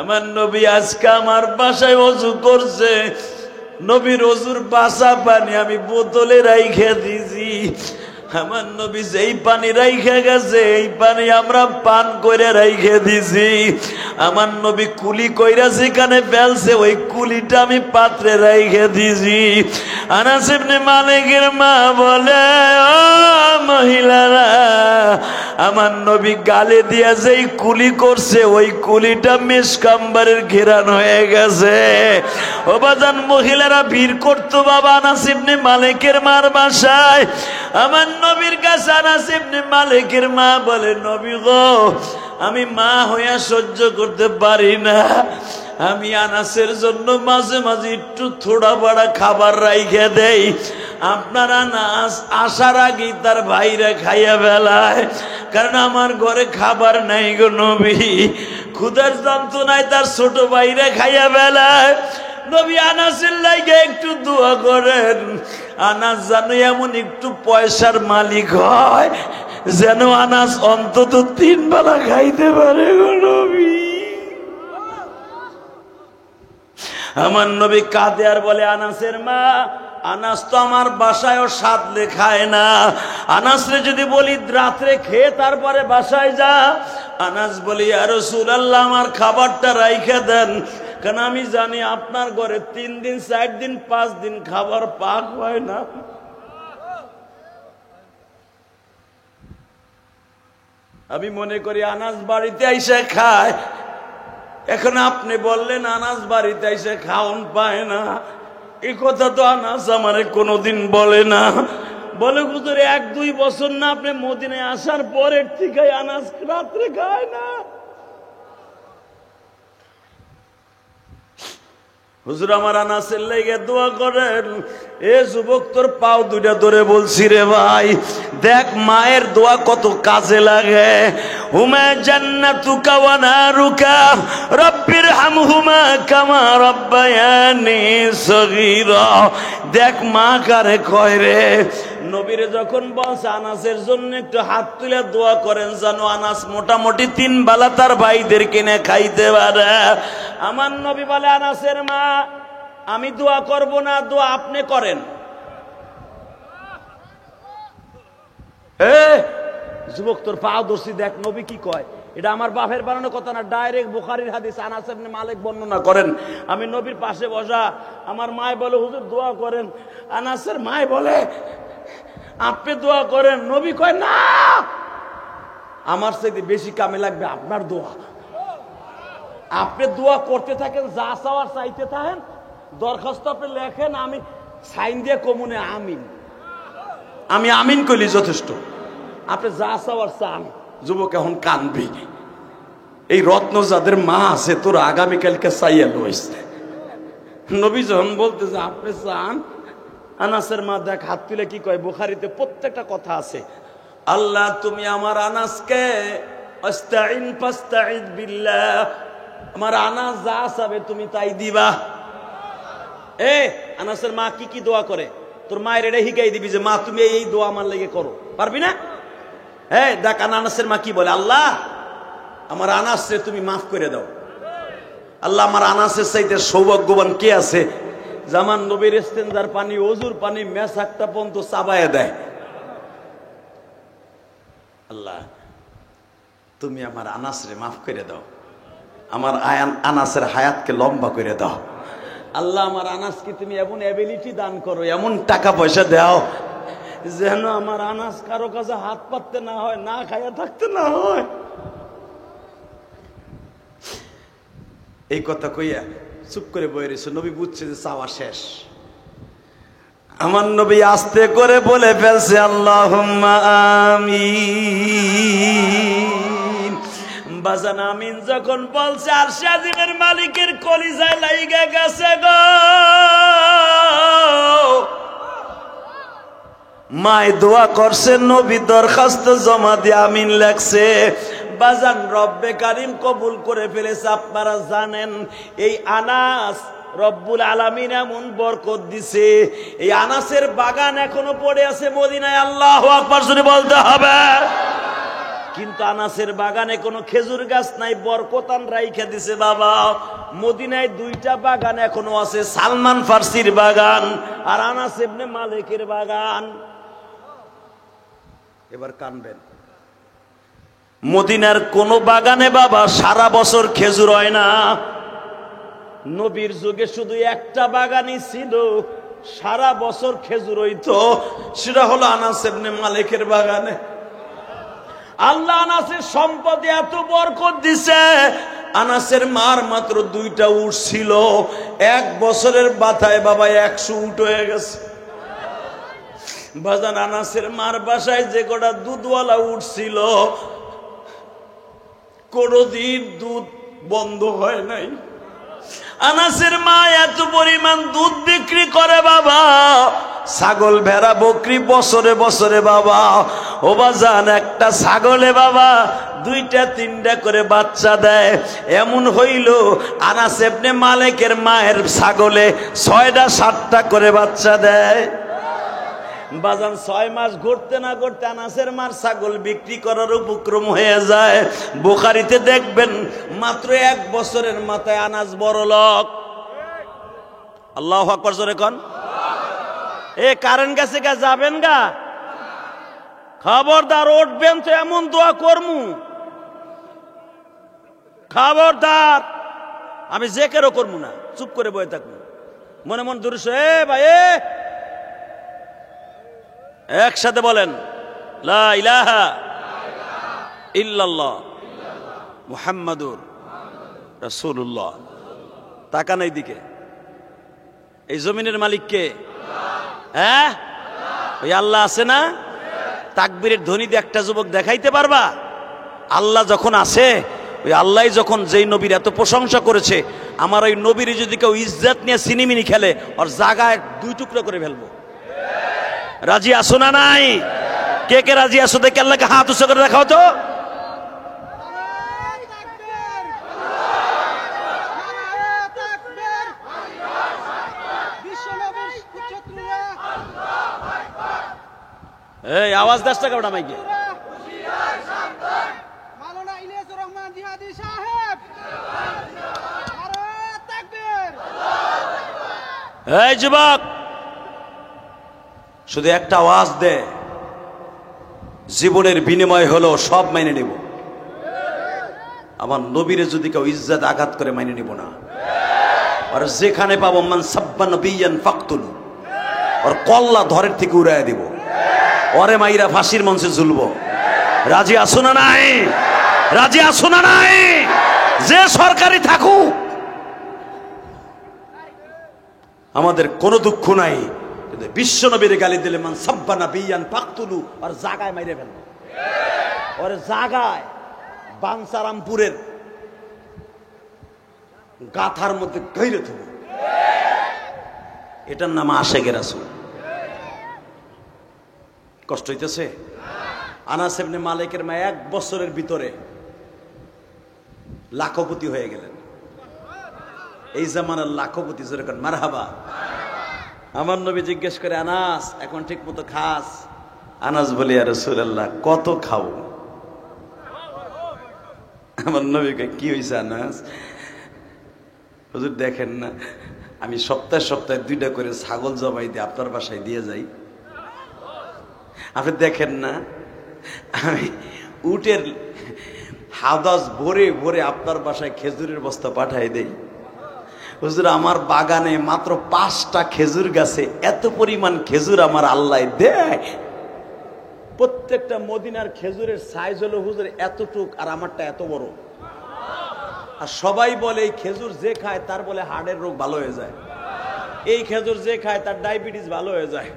আমার নবী আজকে আমার বাসায় ওযু করছে, নবীর ওযুর বাসা পানি আমি বোতলে রাইখে দিছি। আমার নবী যেই পানি রাইখে গেছে এই পানি আমরা পান করে রাইখে দিছি। আমার নবী কুলি কইরা যেখানে ফেলছে ওই কুলিটা আমি পাত্রে রাইখে দিছি। আনাস ইবনে মালিকের মা বলে, ও মহিলারা, আমার নবী গালে দিয়া যেই কুলি করছে ওই কুলিটা মেশকাম্বারের ঘেরান হয়ে গেছে। ও বাজান, মহিলারা ভিড় করতো বাবা আনাস ইবনে মালিকের মার বাসায়। আমার নবীর কাছে আনাস ইবনে মালিকের মা বলে, নবী গো, আমি মা হইয়া সহ্য করতে পারি না। আমি আনাসের জন্য মাঝে মাঝে একটু থোড়া বড়া খাবার রাইখে দেই। আপনার আনাস আসার আগেই তার ভাইরা খাইয়া ফেলায়, কারণ আমার ঘরে খাবার নাই গো নবী। ক্ষুধার যন্ত্রণায় তার ছোট ভাইরা খাইয়া ফেলায়। নবী আনাসের লাইগে একটু দোয়া করেন, আনাস যেন এমন একটু পয়সার মালিক হয় যেন আনাস অন্তত 3 বেলা খাইতে পারে গো নবী। আমার নবী কাঁদে আর বলে, আনাসের মা, আনাস তো আমার বাসায়ও সাদলে খায় না। আনাসরে যদি বলি রাত্রে খেয়ে তারপরে বাসায় যা, আনাস বলি, ইয়া রাসূলুল্লাহ, আমার খাবারটা রাইখে দেন, কারণ আমি জানি আপনার ঘরে 3 দিন 4 দিন 5 দিন খাবার পাক হয় না। আমি মনে করি আনাস বাড়িতে আইসা খায়। এখন আপনি বললেন আনাস বাড়িতে আইসা খাওন পায় না, এই কথা তো আনাস আমারে কোনোদিন বলে না। বলে হুজুর 1-2 বছর না আপনি মদিনায় আসার পরের থেকে আনাস রাত্রে খায় না। হুজুর আমার আনাসের লেগে দোয়া করেন। এ যুবক তোর পাও দুইটা ধরে বলছি রে ভাই, দেখ মায়ের দোয়া কত কাজে লাগে। হুমা জান্নাতুকা ওয়া নারুকা রব্বির হামহুমা কামা রব্বায়ানি সগীরা। দেখ মা কারে কয় রে, নবীরে যখন বলছে আনাসের জন্য একটু হাত তুলে দোয়া করেন জানো আনাস মোটামুটি 3 বেলা তার ভাইদের কিনে খাইতে পারে। আমার নবী বলে আনাসের মা আমি দোয়া করব না, দোয়া আপনি করেন। যুবক তোর পাও ধরছি, দেখ নবী কি কয়। এটা আমার বাপের বানানো কথা না, ডাইরেক্ট বুখারীর হাদিস। আনাস ইবনে মালিক বর্ণনা করেন, আমি নবীর পাশে বসা, আমার মায় বলে হুজুর দোয়া করেন। আনাসের মায় বলে আপনি দোয়া করেন। নবী কয় না, আমার চাইতে বেশি কামে লাগবে আপনার দোয়া। আপনি দোয়া করতে থাকেন, যা চাওয়ার চাইতে থাকেন, দরখাস্ত আপনি লেখেন, আমি সাইন দিয়ে কমুনে আমিন, আমি আমিন কইলি যথেষ্ট। আপনি যা চাওয়ার চান। যুবক এখন কানবি, এই রত্ন যাদের মা আছে তোর আগামীকালকে চাইয়া লইছে। নবী যখন বলতে যে আপনি চান, আনাসের মা দেখ হাত তুলে কি কয়, বুখারীতে প্রত্যেকটা কথা আছে। আল্লাহ তুমি আমার আনাসকে আস্তাইন ফাস্তাইদ বিল্লাহ, আমার আনাস যা চাবে তুমি তাই দিবা। আনাসের মা কি কি দোয়া করে তোর মায়ের এটা শিখাই দিবি যে মা তুমি এই দোয়া আমার লেগে করো, পারবি না? দেখ আনাসের মা কি বলে, আল্লাহ আমার আনাসে তুমি মাফ করে দাও। আল্লাহ আমার আনাসের চাইতে সৌভাগ্যবান কে আছে জামান নবীর ইস্তেনজার পানি, ওজুর পানি, মেসাকটা পর্যন্ত চাবায় দেয়। আল্লাহ তুমি আমার আনাসরে মাফ করে দাও, আমার আনাসের হায়াতকে লম্বা করে দাও। আল্লাহ আমার আনাসকে তুমি এমন অ্যাবিলিটি দান করো, এমন টাকা পয়সা দাও যেন আমার আনাস কারো কাছে হাত পাততে না হয়, না খাইয়া থাকতে না হয়। এই কথা কইয়া চুপ করে বয়ে রয়েছে। নবী বুঝছে যে চাওয়া শেষ। আমার নবী আস্তে করে বলে ফেলছে আল্লাহুম্মা আমিন। বাজান আমিন যখন বলছে আরশে আজিমের মালিকের কলিজায় লাইগা গেছে গো। মায় দোয়া করছে, নবী দরখাস্ত জমা দিয়ে আমিন লেখছে। বাজান রব্বে কারিম কবুল করে ফেলেছে। আপনারা জানেন এই আনাস রব্বুল আলামিন এমন বরকত দিছে, এই আনাসের বাগান এখনো পড়ে আছে মদিনায়। আল্লাহু আকবার জোরে বলতে হবে। কিন্তু আনাসের বাগানে কোনো খেজুর গাছ নাই, বরকতান রাইখা দিছে বাবা। মদিনায় 2টা বাগান এখনো আছে, সালমান ফার্সির বাগান আর আনাস ইবনে মালিকের বাগান। এবার কানবেন, মদিনার কোন বাগানে বাবা সারা বছর খেজুর হয় না। নবীর যুগে শুধু একটা বাগানই ছিল সারা বছর খেজুর হইতো, সেটা হলো আনাস ইবনে মালিকের বাগানে। আল্লাহ আনাসের সম্পদে এত বরকত দিছে, আনাসের মার মাত্র 2টা উট ছিল, 1 বছরের মাথায় বাবা 100 উট হয়ে গেছে। বাজান আনাসের মার বাসায় যে কটা দুধওয়ালা উট ছিল, কোনদিন দুধ বন্ধ হয় নাই। আনাসের মা এত পরিমাণ দুধ বিক্রি করে বাবা, ছাগল ভেড়া বকরি বছরে বছরে বাবা। ও বাজান একটা ছাগলে বাবা 2টা 3টা করে বাচ্চা দেয়। এমন হইল আনাস ইবনে মালিকের মায়ের ছাগলে 6টা 7টা করে বাচ্চা দেয়। বাজান 6 মাস ঘুরতে না ঘুরতে আনাসের মার ছাগল বিক্রি করার উপক্রম হয়ে যায়। বুখারীতে দেখবেন মাত্র 1 বছরের মাথায় আনাস বড় লোক। আল্লাহু আকবার জোরে কোন। কারেন্ট গেছে গা, যাবেন গা, খবরদার উঠবেন তো এমন দোয়া করমু, খবরদার। আমি যে কেরো করমু না, চুপ করে বয়ে থাকবো, মনে মন দুরুস। ভাই একসাথে বলেন লা ইলাহা ইল্লাল্লাহ মুহাম্মাদুর রাসূলুল্লাহ। তাকান এই দিকে, এই জমিনের মালিক কে? ওই আল্লাহ আছে না? তাকবীরের ধ্বনি দিয়ে একটা যুবক দেখাইতে পারবা? আল্লাহ যখন আছে, ওই আল্লাহ যখন যেই নবীর এত প্রশংসা করেছে, আমার ওই নবীর যদি কেউ ইজ্জত নিয়ে সিনিমিনি খেলে, ওর জায়গায় 2 টুকরো করে ফেলবো। রাজি আসো না নাই? কে কে রাজি আসো দেখে আল্লাহকে হাত উঁচু করে দেখাও তো। এই আওয়াজ 10 টাকা ওটা মাইকে। এই যুবক, শুধু একটা আওয়াজ দে, জীবনের বিনিময় হলো সব মাইনে নিব। আমার নবীরে যদি কেউ ইজ্জত আঘাত করে মাইনে নিব না। আর যেখানে পাবো মান সাব্বা নবিয়ান ফাকতুলু, আর কল্লা ধরের থেকে উড়াইয়া দিব, ওরে মাইরা ফাঁসির মঞ্চে ঝুলবো। রাজি আসো না নাই? রাজি আসো না নাই? যে সরকারি থাকুক, আমাদের কোনো দুঃখ নাই। বিশ্ব নবীর গালি দিলে মান সাব্বা নবিয়ান ফাকতুলু, আর জাগায় মাইরে ফেলবো। ওরে জাগায় বাঞ্ছারামপুরের গাথার মধ্যে গইরে থব। এটার নাম আশেকের রাসূল। কষ্ট হইতেছে? আনাস ইবনে মালিকের মা 1 বছরের ভিতরে লাখপতি হয়ে গেলেন। এই জামানার লাখপতি যেরকম মারহাবা। আমার নবী জিজ্ঞেস করে, আনাস এখন ঠিক মতো খাস? আনাস বলে, ইয়া রাসূলুল্লাহ কত খাবো? আমার নবী কয়, কি হইছে আনাস? হুজুর দেখেন না, আমি সপ্তাহে সপ্তাহে 2টা করে ছাগল জবাই দিয়ে আপনার বাসায় দিয়ে যাই। আপনি দেখেন না, আমি উটের হাদাস ভরে ভরে আপনার বাসায় খেজুরের বস্তা পাঠাই দেই। হুজুর আমার বাগানে মাত্র 5টা খেজুর গাছে এত পরিমাণ খেজুর আমার আল্লাহ দেয়। প্রত্যেকটা মদিনার খেজুরের সাইজ হলো হুজুর এতটুক, আর আমারটা এত বড়। আর সবাই বলে এই খেজুর যে খায় তার বলে হার্টের রোগ ভালো হয়ে যায়, এই খেজুর যে খায় তার ডায়াবেটিস ভালো হয়ে যায়।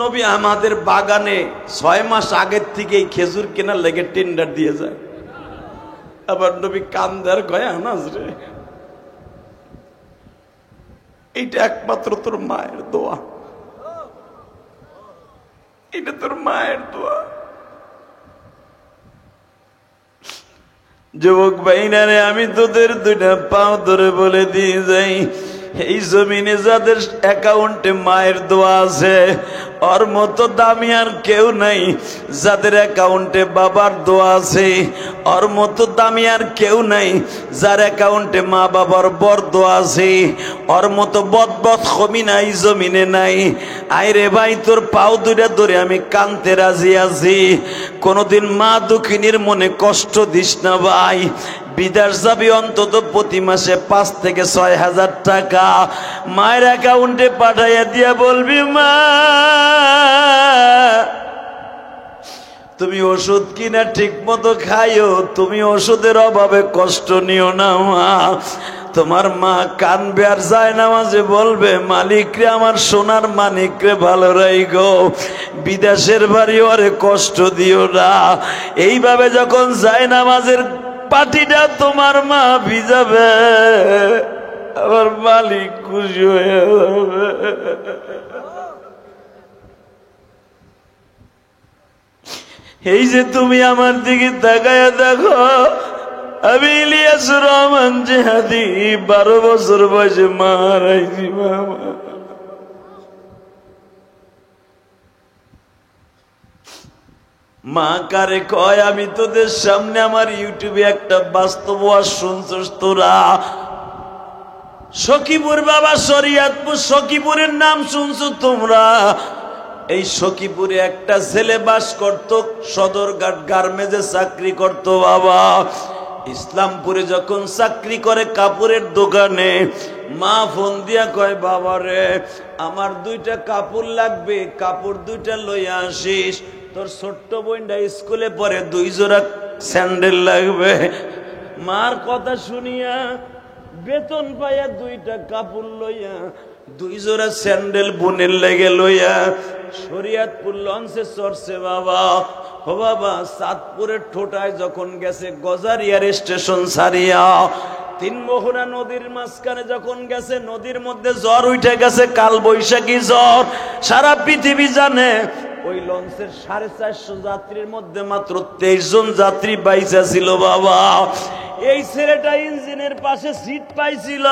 নবী আমাদের বাগানে 6 মাস আগের থেকে এই খেজুর কেনার লেগে টেন্ডার দিয়ে যায়। আবার নবী কান্দার কয়, আনাস রে, এইটা একমাত্র তোর মায়ের দোয়া, এটা তোর মায়ের দোয়া। যুবক ভাইনারে, আমি তোদের 2টা পাও ধরে বলে দিয়ে যাই, এই জমিনে যাদের অ্যাকাউন্টে মায়ের দোয়া আছে, ওর মতো দামি আর কেউ নাই। যাদের অ্যাকাউন্টে বাবার দোয়া আছে, ওর মতো দামি আর কেউ নাই। যার অ্যাকাউন্টে মা বাবার বর দোয়া আছে, ওর মতো বদবদ খমি নাই জমিনে নাই। আইরে ভাই, তোর পাও 2টা ধরে আমি কানতে রাজি আছি। কোনোদিন মা দুঃখিনীর মনে কষ্ট দিস না ভাই। বিদেশ যাবি অন্তত প্রতি মাসে 5 থেকে 6 হাজার টাকা মায়ের অ্যাকাউন্টে পাঠাইয়া দিয়া বলবি, মা তুমি ওষুধ কিনা ঠিক মতো খাইও, তুমি ওষুধের অভাবে কষ্ট নিও না মা। তোমার মা কানবে আর যায় নামাজে বলবে, মালিক রে, আমার সোনার মানিক রে ভালো রাইগো, বিদেশের বাড়ি ওরে কষ্ট দিও না। এইভাবে যখন যায় নামাজের পাটিটা তোমার মা ভিজাবে, আমার মালিক খুশি হয়ে যাবে। এই যে তুমি আমার দিকে তাকায়া দেখো, আমি ইলিয়াসুর রহমান জিহাদি 12 বছর বয়সে মারাইছি বাবা। মা কারে কয়, আমি তোদের সামনে আমার ইউটিউবে একটা বাস্তব ওয়াজ শুনছস তোরা। সখীপুর বাবা, শরিয়াতপুর সখীপুরের নাম শুনছো তোমরা? এই সখীপুরে একটা ছেলে বাস করত, সদরঘাট গার্মেন্টসে চাকরি করত বাবা। ইসলামপুরে যখন চাকরি করে কাপড়ের দোকানে, মা ফোন দিয়া কয়, বাবা রে, আমার 2টা কাপড় লাগবে, কাপড় 2টা লইয়া আসিস। তোর ছোট্ট বোনটা স্কুলে পড়ে, 2 জোড়া স্যান্ডেল লাগবে। মার কথা শুনিয়া বেতন পাইয়া 2টা কাপড় লইয়া দুই জোড়া স্যান্ডেল বোনের লেগে লইয়া শরীয়তপুর লঞ্চে চড়ছে বাবা। ও বাবা, চাঁদপুরের ঠোঁটায় যখন গেছে গজারিয়ার স্টেশন ছাড়িয়া, তিন মোহনা নদীর মাঝখানে যখন গেছে, নদীর মধ্যে জ্বর উঠে গেছে, কাল বৈশাখী জ্বর। সারা পৃথিবী জানে ওই লঞ্চের 450 যাত্রীর মধ্যে মাত্র 23 জন যাত্রী বাইচা ছিল বাবা। এই ছেলেটা ইঞ্জিনের পাশে সিট পাইছিল।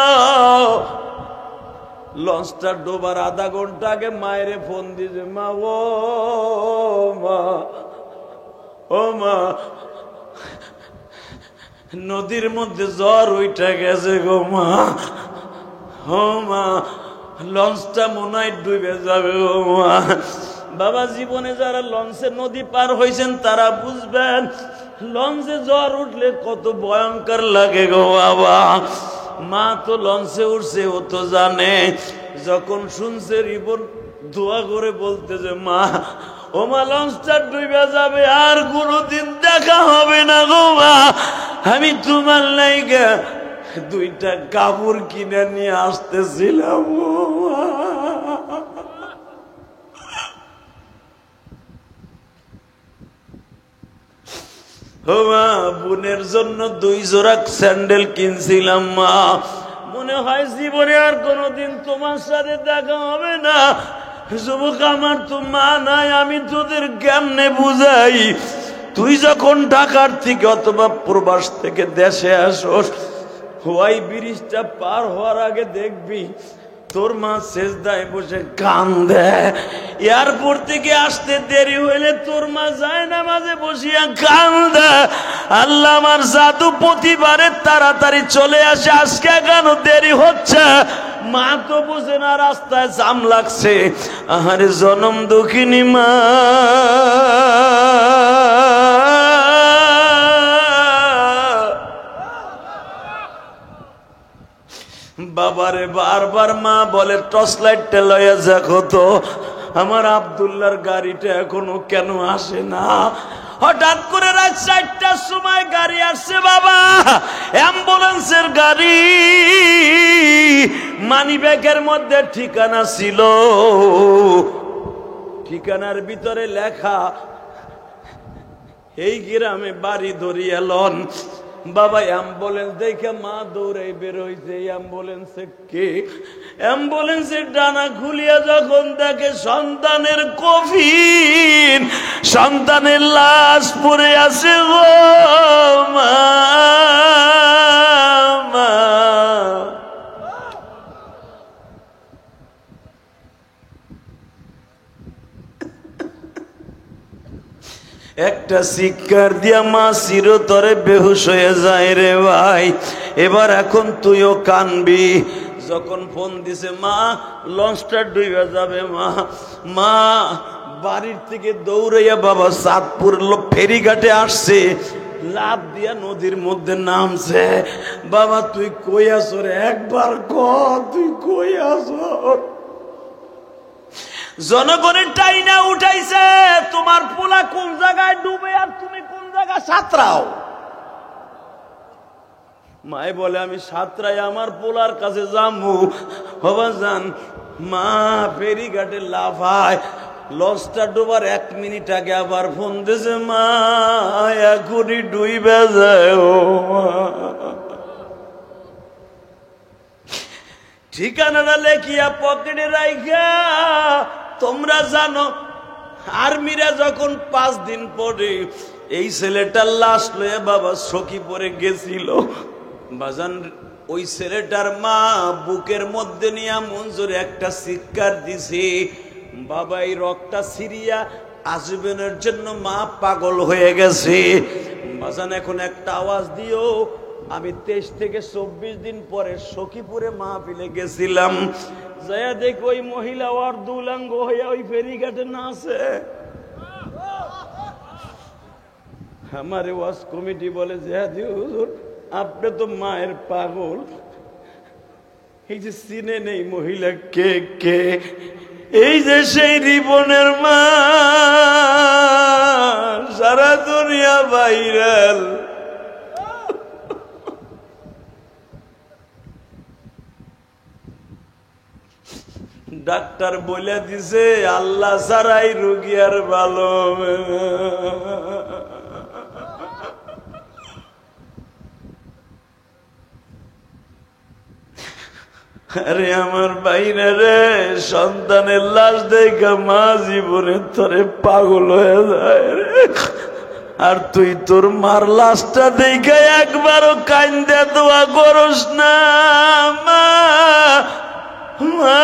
লঞ্চটা ডোবার আধা ঘন্টা আগে মায়েরে ফোন দিয়েছে, মা ও মা, ও মা, নদীর মধ্যে জ্বর উঠে গেছে গো মা, ও মা, লঞ্চটা মনে হয় ডুবে যাবে ও মা। বাবা, জীবনে যারা লঞ্চে নদী পার হয়েছেন তারা বুঝবেন লঞ্চে জ্বর উঠলে কত ভয়ঙ্কর লাগে গো বাবা। মা তো লঞ্চে উঠছে, ও তো জানে। যখন শুনছে রিপন দোয়া করে বলতেছে, মা ও মা, লঞ্চটা ডুবে যাবে, আর কোনোদিন দেখা হবে না গো মা। আমি তোমার লাইগা 2টা কাপড় কিনে নিয়ে আসতেছিলাম ও মা। ও মা, বোনের জন্য 2 জোড়া স্যান্ডেল কিনছিলাম মা। মনে হয় জীবনে আর কোনোদিন তোমার সাথে দেখা হবে না। যুবক, আমার তো মা নাই, আমি তোদের কেমনে বুঝাই? তুই যখন ঢাকার থেকে অথবা প্রবাস থেকে দেশে আসোস, ওই ব্রিজটা পার হওয়ার আগে দেখবি তোর মা সেজদায় বসে কান্দে। এয়ারপোর্ট থেকে আসতে দেরি হইলে তোর মা যায় না মাঝে বসিয়া কান্দে। আল্লাহ, আমার জাদু প্রতিবারে তাড়াতাড়ি চলে আসে, আজকে কেন দেরি হচ্ছে? মা তো বুঝে না, রাস্তায় জাম লাগছে। আহারে জনম দুঃখিনী মা। বাবারে বারবার মা বলে, টর্চ লাইটটা লইয়া দেখো তো, আমার আব্দুল্লাহর গাড়িটা এখনো কেন আসে না। হঠাৎ করে রাত 4টার সময় গাড়ি আসছে বাবা, অ্যাম্বুলেন্সের গাড়ি। মানিব্যাগের মধ্যে ঠিকানা ছিল, ঠিকানার ভিতরে লেখা এই গ্রামে বাড়ি ধরিয়া লন। বাবা, অ্যাম্বুলেন্স দেখে মা দৌড়াই বের হইছে। অ্যাম্বুলেন্সে কে? অ্যাম্বুলেন্সের ডানা খুলিয়া যখন দেখে সন্তানের কফিন, সন্তানের লাশ পড়ে আছে গো মা। একটা চিৎকার দিয়া মা চিরতরে বেহুশ হয়ে যায় রে ভাই। এবার এখন তুইও কানবি। যখন ফোন দিছে, মা লঞ্চটা ডুবে যাবে মা। মা বাড়ির থেকে দৌড়াইয়া বাবা চাঁদপুর ফেরিঘাটে আসছে, লাফ দিয়া নদীর মধ্যে নামছে। বাবা, তুই কই আছো রে? একবার ক, তুই কই আছো? জনগণের টাইনা উঠাইছে, তোমার পোলা কোন জায়গায় ডুবে আর তুমি কোন জায়গায় সাঁতরাও। মায় বলে, আমি সাঁতরাই আমার পোলার কাছে যাবো। বাবা যান, মা ফেরিঘাটে লাফায়। লঞ্চটা ডুবার 1 মিনিট আগে আবার ফোন দিয়েছে, মা এখনই ডুইবে যায় ও মা। ঠিকানাটা লেখিয়া পকেটে রাইখা, তোমরা জানো আর্মিরা যখন 5 দিন পরে এই ছেলেটার লাশ লয়ে বাবা সখীপুরে গেছিল, বাজান ওই ছেলেটার মা বুকের মধ্যে নিয়ে মঞ্জুর একটা চিৎকার দিছে। বাবা, এই রক্তটা সিরিয়া আসবেনের জন্য মা পাগল হয়ে গেছে। বাজান এখন একটা আওয়াজ দিও। আমি 23 থেকে 24 দিন পরে সখীপুরে মাহফিলে গেছিলাম, যাইয়া দেখো ওই মহিলা ওর দুলাঙ্গ হইয়া ওই ফেরিঘাটে নাচে। আমার ওয়াজ কমিটি বলে, জিহাদি হুজুর আপনি তো মায়ের পাগল, এই যে চিনে নেই মহিলা কে কে? এই যে সেই রিপনের মা, সারা দুনিয়া ভাইরাল। ডাক্তার বলে দিছে আল্লাহ ছাড়াই রোগী আর ভালো হবে না। আরে আমার বাইরে রে, সন্তানের লাশ দেখা মা জীবনে তোরে পাগল হয়ে যায় রে। আর তুই তোর মার লাশটা দেখে একবারও কান্দে দোয়া করস না, মা মা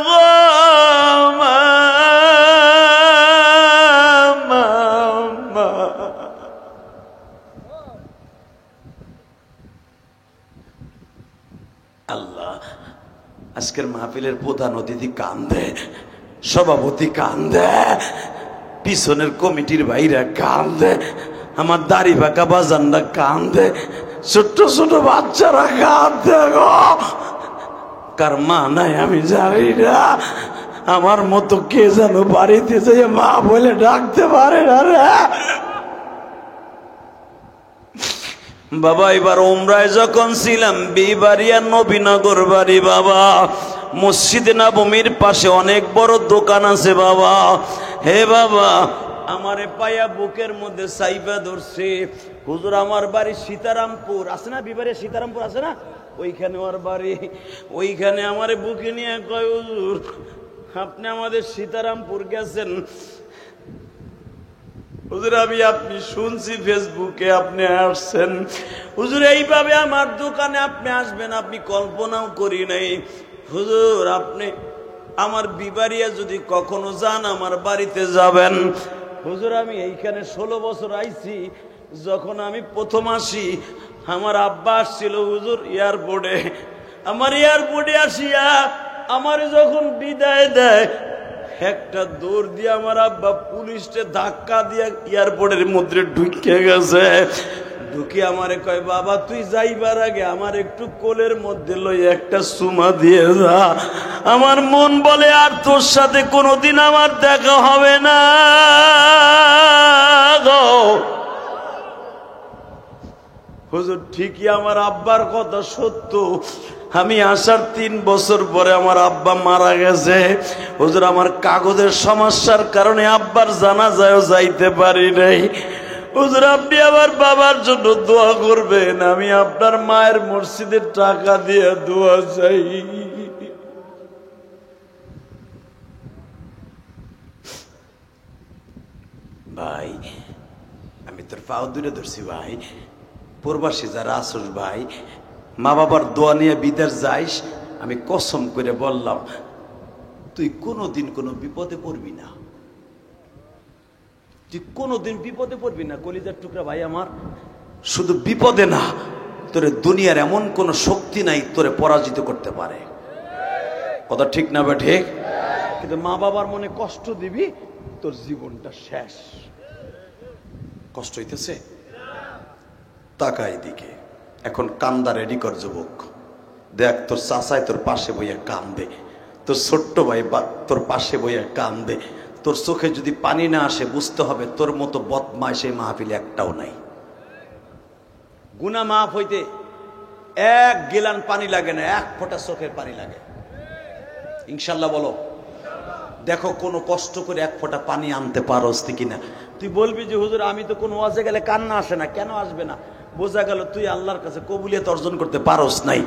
গো মা মা মা। আল্লাহ, আজকের মাহফিলের প্রধান অতিথি কান্দে, সভাপতি কান্দে, পিছনের কমিটির ভাইরা কান্দে, আমার দাড়ি বাঁকা বাজানরা কান্দে, ছোট্ট ছোট বাচ্চারা কান্দে গো। কার মা নাই আমি জানি না, আমার মতো কে যেন বাড়িতে যে মা বলে ডাকতে পারে না রে বাবা। এবার উমরায় যখন ছিলাম বিবাড়িয়া নবীনগর বাড়ি বাবা, মসজিদে নববীর পাশে অনেক বড় দোকান আছে বাবা। হে বাবা, আমারে পায়া বুকের মধ্যে সাইবা ধরছে। হুজুর আমার বাড়ি সীতারামপুর আছে না, বিবাড়িয়া সীতারামপুর আছে না, ওইখানে আমার বাড়ি। ওইখানে আমারে বুকে নিয়ে কয় হুজুর আপনি আমাদের সীতারামপুর গেছেন। হুজুর আমি আপনি শুনছি ফেসবুকে আপনি আসছেন। হুজুর এইভাবে আমার দোকানে আপনি আসবেন আপনি কল্পনাও করি নাই। হুজুর আপনি আমার বিবাড়িয়া যদি কখনো যান আমার বাড়িতে যাবেন। হুজুর আমি এইখানে 16 বছর আইছি। যখন আমি প্রথম আসি আমার আব্বা আসছিল হুজুর এয়ারপোর্টে। আমার এয়ারপোর্টে আসিয়া আমার যখন বিদায় দেয়, একটা দৌড় দিয়ে আমার আব্বা পুলিশে ধাক্কা দিয়ে এয়ারপোর্টের মধ্যে ঢুকে গেছে। ঢুকে আমারে কয় বাবা তুই যাইবার আগে আমার একটু কোলের মধ্যে লই একটা চুমা দিয়ে যা। আমার মন বলে আর তোর সাথে কোনোদিন আমার দেখা হবে না গো। হুজুর ঠিকই আমার আব্বার কথা সত্য। আমি আসার 3 বছর পরে আমার আব্বা মারা গেছে। হুজুর আমার কাগজের সমস্যার কারণে আব্বার জানাজায়ও যাইতে পারি নাই। হুজুর আপনি আমার বাবার জন্য দোয়া করবেন। আমি আপনার মায়ের মসজিদের টাকা দিয়ে দোয়া চাই। ভাই আমি তোর পাও দূরে ধরছি ভাই, প্রবাসী যারা আসুস ভাই, মা বাবার দোয়া নিয়ে বিদেশ যাইস। আমি কসম করে বললাম তুই কোনোদিন কোনো বিপদে পড়বি না, তুই কোনোদিন বিপদে পড়বি না কলিজার টুকরা ভাই আমার। শুধু বিপদে না, তোরে দুনিয়ার এমন কোন শক্তি নাই তোরে পরাজিত করতে পারে। কথা ঠিক না বা ঠিক? কিন্তু মা বাবার মনে কষ্ট দিবি, তোর জীবনটা শেষ। কষ্ট হইতেছে? তাকাই দিকে এখন কান্দা রেডি কর যুবক। দেখ তোর চাচাই তোর পাশে বইয়া কান্দে, তোর ছোট্ট ভাই তোর পাশে বইয়া কান্দে। তোর চোখে যদি পানি না আসে বুঝতে হবে তোর মতো বদমাইশ এই মাহফিলে একটাও নাই। গুনাহ মাফ হইতে 1 গিলান পানি লাগে না, 1 ফোঁটা চোখের পানি লাগে। ইনশাল্লাহ বলো। দেখো কোনো কষ্ট করে 1 ফোঁটা পানি আনতে পারোস কিনা। তুই বলবি যে হুজুর আমি তো কোনো ওয়াজে গেলে কান্না আসে না, কেন আসবে না? বোঝা গেল তুই আল্লাহর কাছে কবুলিয়ত অর্জন করতে পারোস নাই।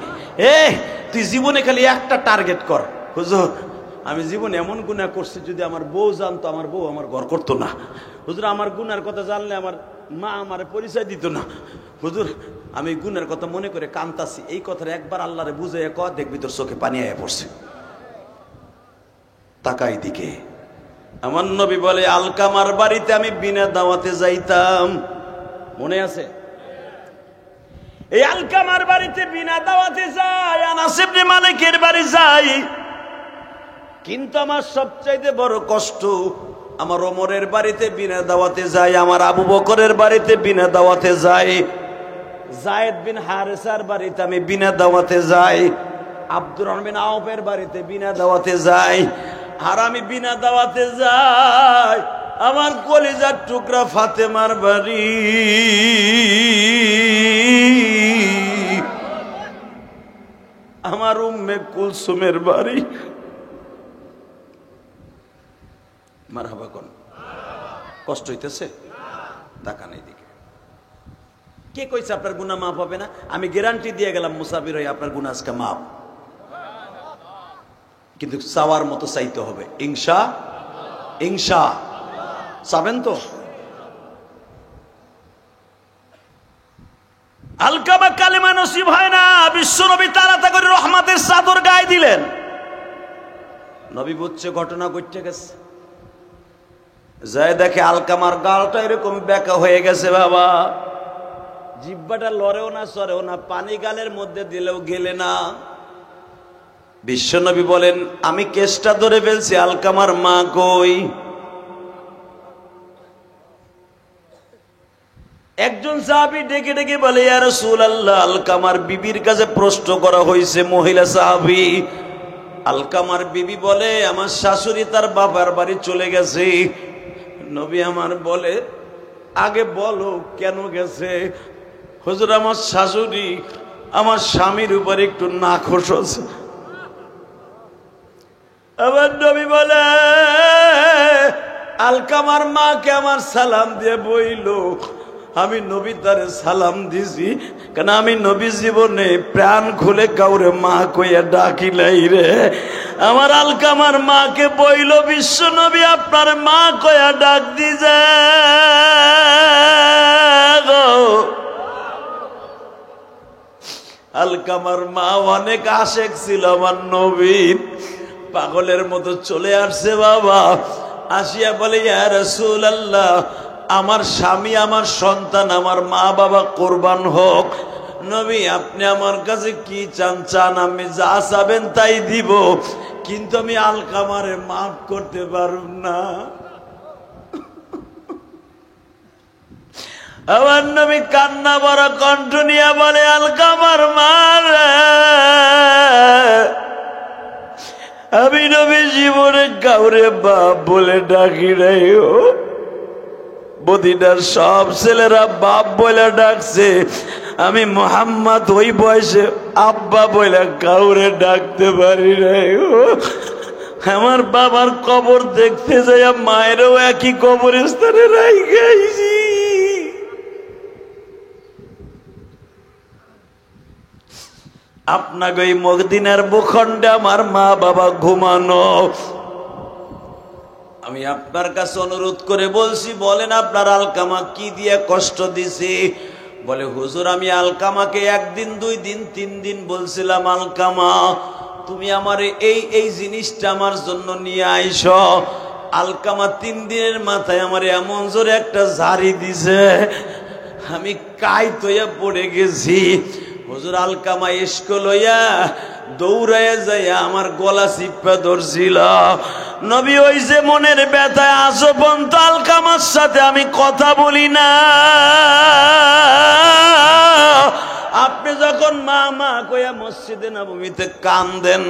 তুই জীবনে খালি একটা টার্গেট কর, হুজুর আমি জীবনে এমন গুনাহ করছি যদি আমার বউ জানতো আমার বউ আমার ঘর করতো না। হুজুর আমার গুনার কথা জানলে আমার মা আমার পরিচয় দিত না। হুজুর আমি গুনার কথা মনে করে কান্তাছি। এই কথাটা একবার আল্লাহরে বুঝাইয়া কর, দেখবি তোর চোখে পানি আয়া পড়ছে। তাকাই দিকে। আমার নবী বলে আলকামার বাড়িতে আমি বিনা দাওয়াতে যাইতাম, মনে আছে? এই আলকামার বাড়িতে বিনা দাওয়াতে যাই, আনাস ইবনে মালিকের বাড়ি যাই। কিন্তু আমার সবচাইতে বড় কষ্ট আমার ওমরের বাড়িতে বিনা দাওয়াতে যাই, আমার আবু বকরের বাড়িতে বিনা দাওয়াতে যাই, যায়েদ বিন হারেসার বাড়িতে আমি বিনা দাওয়াতে যাই, আব্দুর রহমান বিন আওফের বাড়িতে বিনা দাওয়াতে যাই। আর আমি বিনা দাওয়াতে যাই আমার কলিজার টুকরা ফাতেমার বাড়ি, আমার উম্মে কুলসুমের বাড়ি। মারহাবা কোন কষ্ট হইতেছে? তাকান এইদিকে। কে কইছে আপনার গুনাহ মাফ হবে না? আমি গ্যারান্টি দিয়ে গেলাম মুসাফির হয়ে আপনার গুনাহ আজকে মাফ, কিন্তু চাওয়ার মতো চাইতে হবে। ইনশা চাবেন তো? আলকামা কালেমা নসিব হয় না, বিশ্বনবী তাড়াতাড়ি করে রহমতের চাদর গায়ে দিলেন। নবী বুঝছে ঘটনা ঘটে গেছে, যায় দেখে আলকামার গালটা এরকম বেঁকা হয়ে গেছে। বাবা, জিহ্বাটা লড়েও না সরেও না, পানি গালের মধ্যে দিলেও গেলে না। বিশ্বনবী বলেন, আমি কেসটা ধরে ফেলছি, আলকামার মা কই? একজন সাহাবী ডেকে ডেকে বলে, ইয়া রাসূলুল্লাহ, আলকামার বিবির কাছে প্রশ্ন করা হয়েছে। মহিলা সাহাবী। আলকামার বিবি বলে, আমার শাশুড়ি তার বাবার বাড়ি চলে গেছে। নবী আমার বলে, আগে বলো কেন গেছে? হুজুর, আমার শাশুড়ি আমার স্বামীর উপর একটু নাখোশ আছে। আবার নবী বলে, আলকামার মাকে আমার সালাম দিয়ে বইলো। আমি নবী তারে সালাম দিছি, কেন আমি নবী জীবনে প্রাণ খুলে কাউরে মা কইয়া ডাকি নাই রে। আমার আলকামার মাকে বইল, বিশ্ব নবী আপনার মা কইয়া ডাক দিছে। আলকামার মা অনেক আশেক ছিল আমার নবীর, পাগলের মতো চলে আসছে। বাবা আসিয়া বলে, ইয়া রাসূলুল্লাহ, আমার স্বামী, আমার সন্তান, আমার মা বাবা কোরবান হোক। নবী, আপনি আমার কাছে কি চান? চান আমি যা চাবেন তাই দিব, কিন্তু আমি আলকামারে মাফ করতে পারব না। আমার নবী কান্না বড় কণ্ঠ নিয়ে বলে, আলকামার মা রে, আমি নবী জীবনে কাউরে বাপ বলে ডাকি নাই। মদিনার সব ছেলেরা বাপ বলে ডাকছে, আমি মুহাম্মদ ওই বয়সে আব্বা বলে কাউরে ডাকতে পারি নাই। আমার বাবার কবর দেখতে যাই, মায়েরও একই কবরস্থানে রাইখাইছি। আপনাকে এই মদিনার ভূখণ্ডে আমার মা বাবা ঘুমানো। আমি আপনার কাছে অনুরোধ করে বলছি, বলেন আপনার আলকামা কি দিয়ে কষ্ট দিছে? বলে, হুজুর, আমি আলকামাকে 1 দিন 2 দিন 3 দিন বলছিলাম, আলকামা তুমি আমার এই জিনিসটা আমার জন্য নিয়ে আইসো। আলকামা 3 দিনের মাথায় আমার এমন জোরে একটা ঝাড়ি দিছে, আমি কাইত হইয়া পড়ে গেছি। হুজুর, আলকামা ইশক লইয়া দৌড়াইয়া যাইয়া আমার গলা চিপা ধরছিল। নবী ওই যে মনের ব্যথায় আজও পর্যন্ত আলকামার সাথে আমি কথা বলি না। আপনি যখন মা মা কইয়া মসজিদে নববীতে কান্দেন,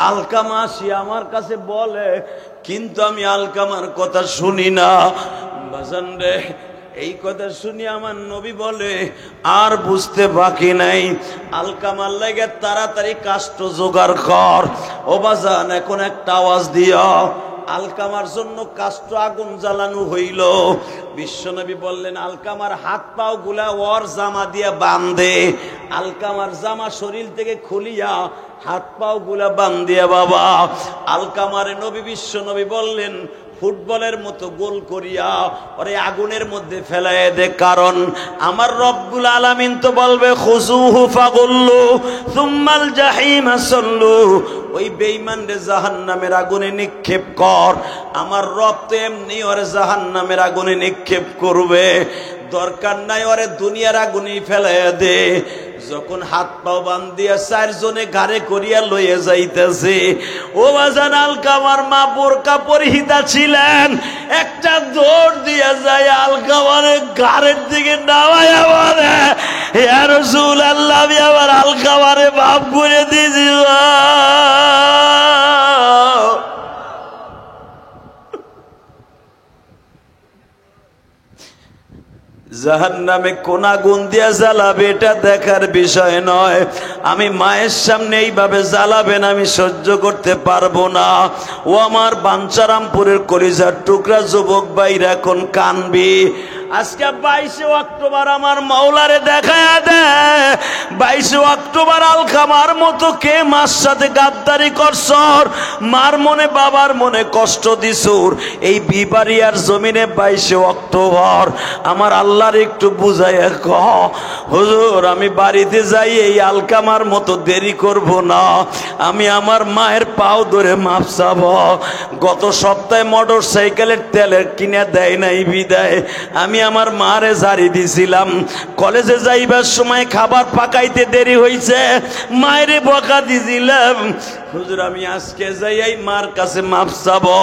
আলকামা আসি আমার কাছে বলে, কিন্তু আমি আলকামার কথা শুনি না। বাজান রে, এই কথা শুনি আমার নবী বলে, আর বুঝতে বাকি নাই, আলকামার লাগে তাড়াতাড়ি কাষ্ঠ জোগাড় কর। ও বাজান, এখন একটা আওয়াজ দিও। আলকামার জন্য কাষ্ঠ আগুন জ্বালানো হইল। বিশ্বনবী বললেন, আলকামার হাত পাও গুলা ওর জামা দিয়ে বাঁধে। আলকামার জামা শরীর থেকে খুলিয়া হাত পাও গুলা বান্ধিয়া বাবা আলকামারে নবী বিশ্বনবী বললেন, ফুটবলের মতো গোল করিয়া ওরে আগুনের মধ্যে ফেলায় দে, কারণ আমার রব্বুল আলামিন তো বলবে, খুযুহু ফাগুল্লু সুম্মাল জাহিমা সাল্লু, ওই বেঈমানরে জাহান্নামের আগুনে নিক্ষেপ কর। আমার রব তো এমনি ওরে জাহান্নামের আগুনে নিক্ষেপ করবে, দরকার নাই ওরে দুনিয়ার আগুনে ফেলাইয়া দে। যখন হাত পাও বান্ধিয়া 4 জনে ঘাড়ে করিয়া লইয়া যাইতেছে, ও বাজান, আলকামার মা বোরকা পরিহিতা ছিলেন, একটা দৌড় দিয়া যায় আলকামারে ঘাড়ের দিকে নামাইয়া বলে, ইয়া রাসূলুল্লাহ, আমি আবার আলকামারে মাফ করে দিয়েছি। জাহান্নামে কোন আগুন দিয়া জ্বালাবে এটা দেখার বিষয় নয়। আমি মায়ের সামনে এইভাবে জ্বালাবেন আমি সহ্য করতে পারবো না। ও আমার বাঞ্ছারামপুরের কলিজার টুকরা যুবক ভাইরা, এখন কানবি। আজকে 22 অক্টোবর আমার মাওলারে দেখায়া দে। 22 অক্টোবর আলকামার মতো কে মার সাথে গাদ্দারি করছর, মার মনে বাবার মনে কষ্ট দিছুর। এই বিবারিয়ার জমিনে 22 অক্টোবর আমার আল্লাহর একটু বুঝাইয়া কহ, হুজুর আমি বাড়িতে যাই, এই আলকামার মতো দেরি করব না। আমি আমার মায়ের পাও ধরে মাপ চাব। গত সপ্তাহে মোটর সাইকেলের তেলের কিনে দেয় নাই বিদায় আমি আমার মারে জারি দিছিলাম। কলেজে যাইবার সময় খাবার পাকাইতে দেরি হইছে, মায়েরে বকা দিছিলাম। হুজুর আমি আজকে যাই এই মার কাছে মাপ চাবো।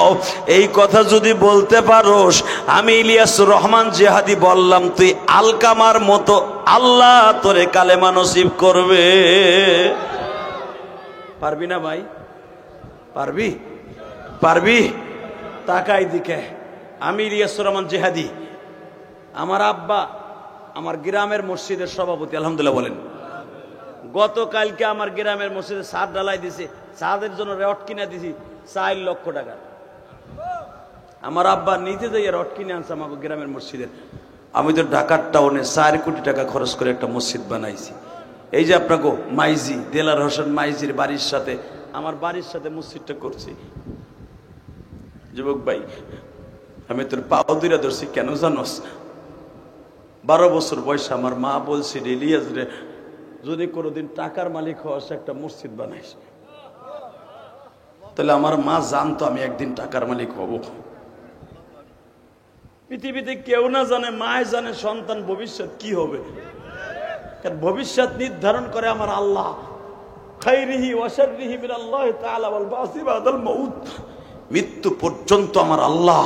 এই কথা যদি বলতে পারোস, আমি ইলিয়াসুর রহমান জিহাদি বললাম, তুই আলকামার মতো আল্লাহ তোরে কালেমা নসিব করবে। পারবি না ভাই? পারবি? পারবি? তাকাই দিকে। আমি ইলিয়াসুর রহমান জিহাদি, আমার আব্বা আমার গ্রামের মসজিদের সভাপতি, আলহামদুলিল্লাহ বলেন। গতকালকে আমার গ্রামের মসজিদে ছাদ ঢালাই দিছে, ছাদের জন্য রড কিনে দিছি 4 লক্ষ টাকা। আমার আব্বা নিতে যাই রড কিনে আনছে আমার গ্রামের মসজিদের। আমি তো ঢাকার টাউনে 4 কোটি টাকা খরচ করে একটা মসজিদ বানাইছি। এই যে আপনাকে মাইজি দেলার হোসেন মাইজির বাড়ির সাথে আমার বাড়ির সাথে মসজিদটা করছি। যুবক ভাই আমি তোর পাও দুইরা ধরছি কেন জানোস? 12 বছর বয়সে আমার মা বলছে, ইলিয়াস রে যদি কোনোদিন টাকার মালিক হস একটা মসজিদ বানাইস। তাহলে আমার মা জানতো আমি একদিন টাকার মালিক হব। পৃথিবীতে কেউ না জানে, মায় জানে সন্তান ভবিষ্যৎ কি হবে। কারণ ভবিষ্যৎ নির্ধারণ করে আমার আল্লাহ। খাইরিহি ওয়া শাররিহি মিনাল্লাহি তাআলা ওয়াল বাসি বাদাল মাউত। মৃত্যু পর্যন্ত আমার আল্লাহ